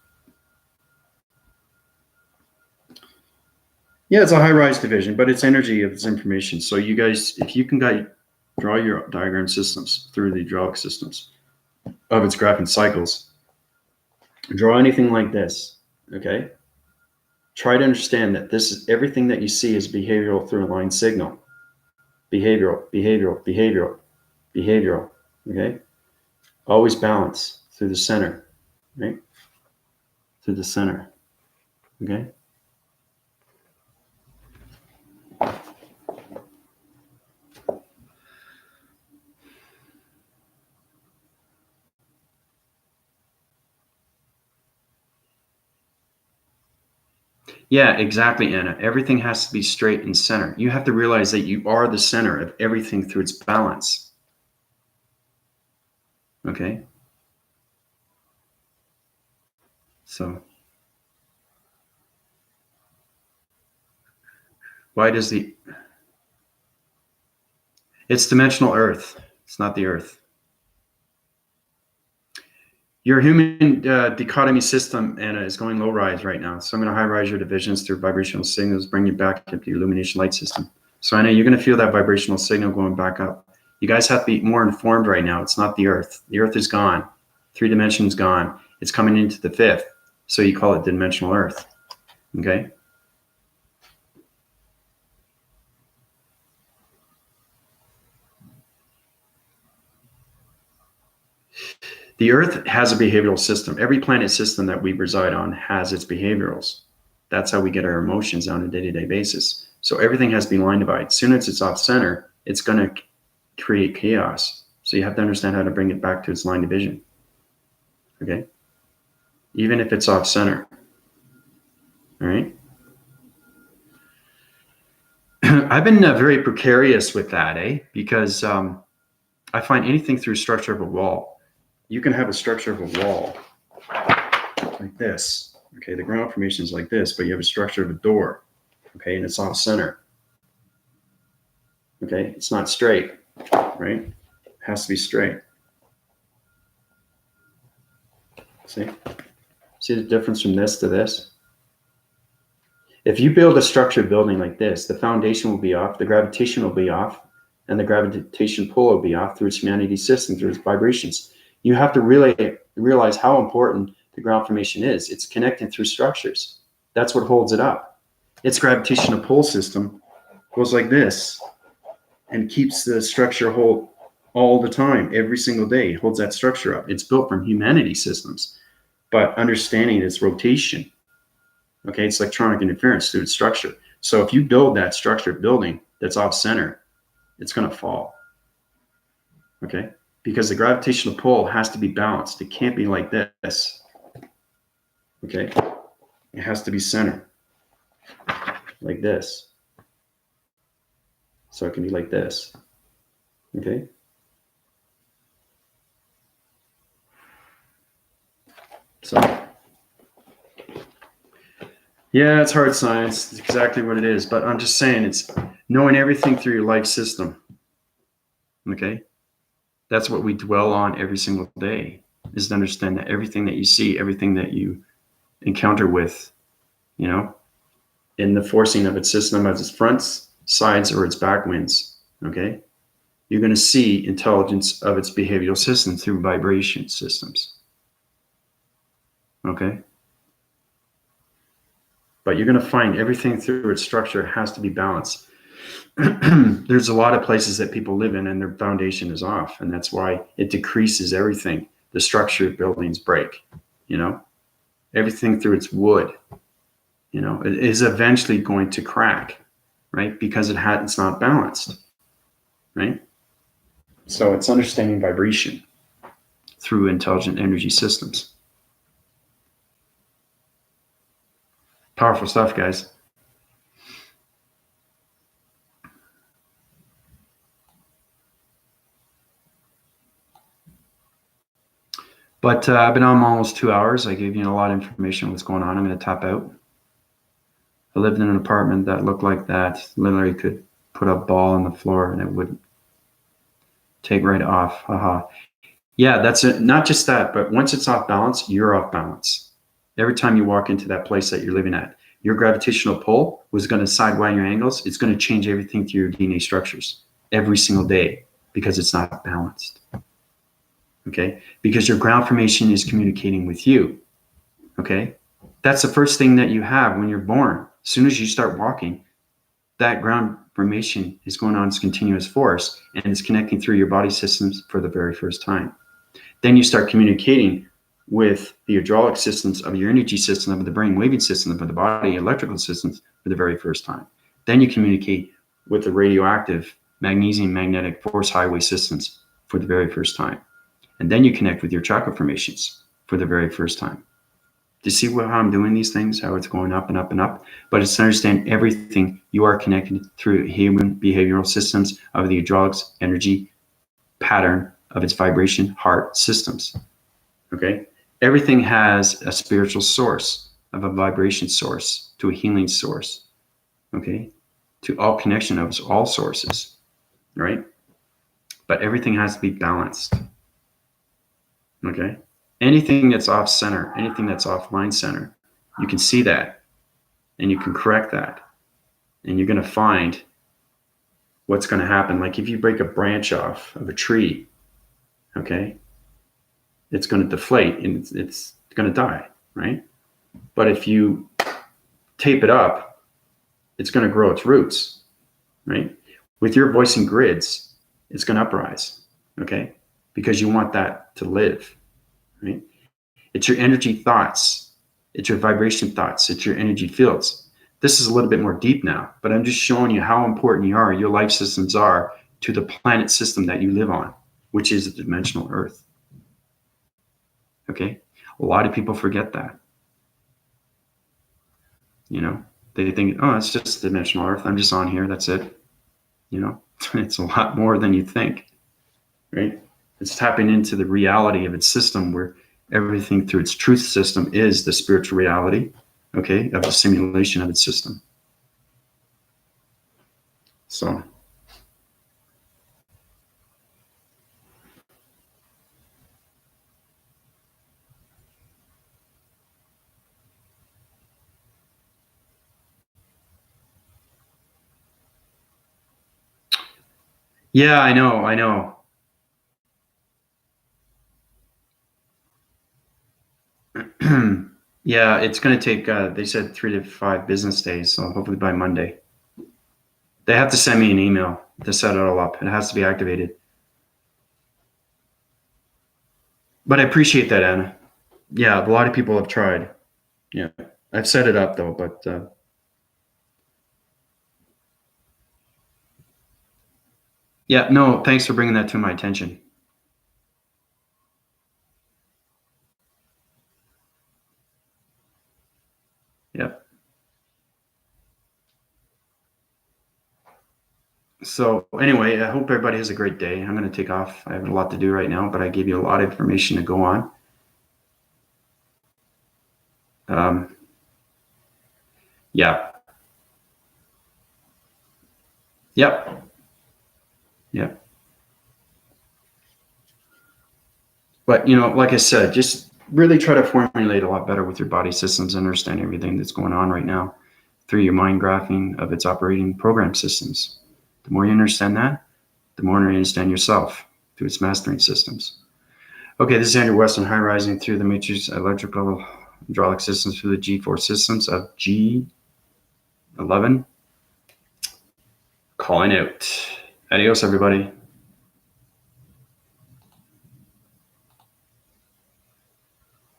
Yeah, it's a high-rise division, but it's energy of its information. So you guys, if you can draw your diagram systems through the hydraulic systems of its graphing cycles, draw anything like this, okay? Try to understand that this is everything that you see is behavioral through a line signal. Behavioral, behavioral, behavioral, behavioral, okay? Always balance through the center, right? Through the center, okay? Yeah, exactly, Anna. Everything has to be straight and center. You have to realize that you are the center of everything through its balance. Okay? So, why does it's dimensional Earth. It's not the Earth. Your human dichotomy system, Anna, is going low rise right now. So I'm going to high rise your divisions through vibrational signals, bring you back up to your illumination light system. So I know you're going to feel that vibrational signal going back up. You guys have to be more informed right now. It's not the Earth. The Earth is gone. 3 dimensions gone. It's coming into the 5th. So you call it dimensional Earth. Okay? The Earth has a behavioral system. Every planet system that we reside on has its behaviorals. That's how we get our emotions on a day-to-day basis. So everything has to be line divided. As soon as it's off center, it's going to create chaos. So you have to understand how to bring it back to its line division. Okay? Even if it's off center. All right? I've been very precarious with that, because I find anything through structure of a wall. You can have a structure of a wall like this. Okay, the ground formation is like this, but you have a structure of a door. Okay, and it's off center. Okay, it's not straight, right? It has to be straight. See the difference from this to this? If you build a structured building like this, the foundation will be off, the gravitation will be off, and the gravitation pull will be off through its humanity system, through its vibrations. You have to really realize how important the ground formation is. It's connected through structures. That's what holds it up. Its gravitational pull system goes like this and keeps the structure whole all the time, every single day. It holds that structure up. It's built from humanity systems, but understanding its rotation. Okay, it's electronic interference through its structure. So if you build that structured building that's off center, it's going to fall. Okay, because the gravitational pull has to be balanced. It can't be like this. Okay, it has to be centered like this. So it can be like this. Okay. So, yeah, it's hard science. It's exactly what it is. But I'm just saying, it's knowing everything through your life system. Okay. That's what we dwell on every single day, is to understand that everything that you see, everything that you encounter with, in the forcing of its system, of its fronts, sides, or its back winds, okay? You're going to see intelligence of its behavioral system through vibration systems, okay? But you're going to find everything through its structure has to be balanced. There's a lot of places that people live in and their foundation is off, and that's why it decreases everything. The structure of buildings break, everything through its wood, it is eventually going to crack, right? Because it's not balanced, right? So it's understanding vibration through intelligent energy systems. Powerful stuff, guys. But I've been on almost 2 hours. I gave you a lot of information on what's going on. I'm going to tap out. I lived in an apartment that looked like that. Literally could put a ball on the floor and it would take right off. Haha. Yeah, that's it. Not just that, but once it's off balance, you're off balance. Every time you walk into that place that you're living at, Your gravitational pull was going to sidewire your angles. It's going to change everything to your DNA structures every single day because it's not balanced. Okay? Because your ground formation is communicating with you. Okay? That's the first thing that you have when you're born. As soon as you start walking, that ground formation is going on its continuous force and it's connecting through your body systems for the very first time. Then you start communicating with the hydraulic systems of your energy system, of the brain waving system, of the body electrical systems for the very first time. Then you communicate with the radioactive magnesium magnetic force highway systems for the very first time. And then you connect with your chakra formations for the very first time. Do you see how I'm doing these things, how it's going up and up and up? But it's to understand everything you are connected through human behavioral systems of the hydraulics energy pattern of its vibration heart systems. Okay? Everything has a spiritual source, of a vibration source, to a healing source. Okay? To all connection of all sources. Right? But everything has to be balanced. Okay? Anything that's off center, anything that's off line center, you can see that and you can correct that. And you're going to find what's going to happen. Like if you break a branch off of a tree, okay, it's going to deflate and it's going to die, right? But if you tape it up, it's going to grow its roots, right? With your voicing grids, it's going to uprise, okay? Because you want that to live, right? It's your energy thoughts. It's your vibration thoughts. It's your energy fields. This is a little bit more deep now, but I'm just showing you how important you are, your life systems are to the planet system that you live on, which is the dimensional Earth. Okay? A lot of people forget that. You know, they think, oh, it's just dimensional Earth. I'm just on here. That's it. You know, it's a lot more than you think, right? It's tapping into the reality of its system where everything through its truth system is the spiritual reality, okay, of the simulation of its system. So, yeah, I know. Yeah, it's going to take, they said 3 to 5 business days, so hopefully by Monday. They have to send me an email to set it all up. It has to be activated. But I appreciate that, Anna. Yeah, a lot of people have tried. Yeah, I've set it up though, but yeah, no, thanks for bringing that to my attention. Yep. So anyway, I hope everybody has a great day. I'm going to take off. I have a lot to do right now, but I gave you a lot of information to go on. Yeah. Yep. Yep. But, you know, like I said, just really try to formulate a lot better with your body systems and understand everything that's going on right now through your mind graphing of its operating program systems. The more you understand that, the more you understand yourself through its mastering systems. Okay, this is Andrew Weston, high rising through the matrix electrical hydraulic systems through the G4 systems of G11. Calling out. Adios, everybody.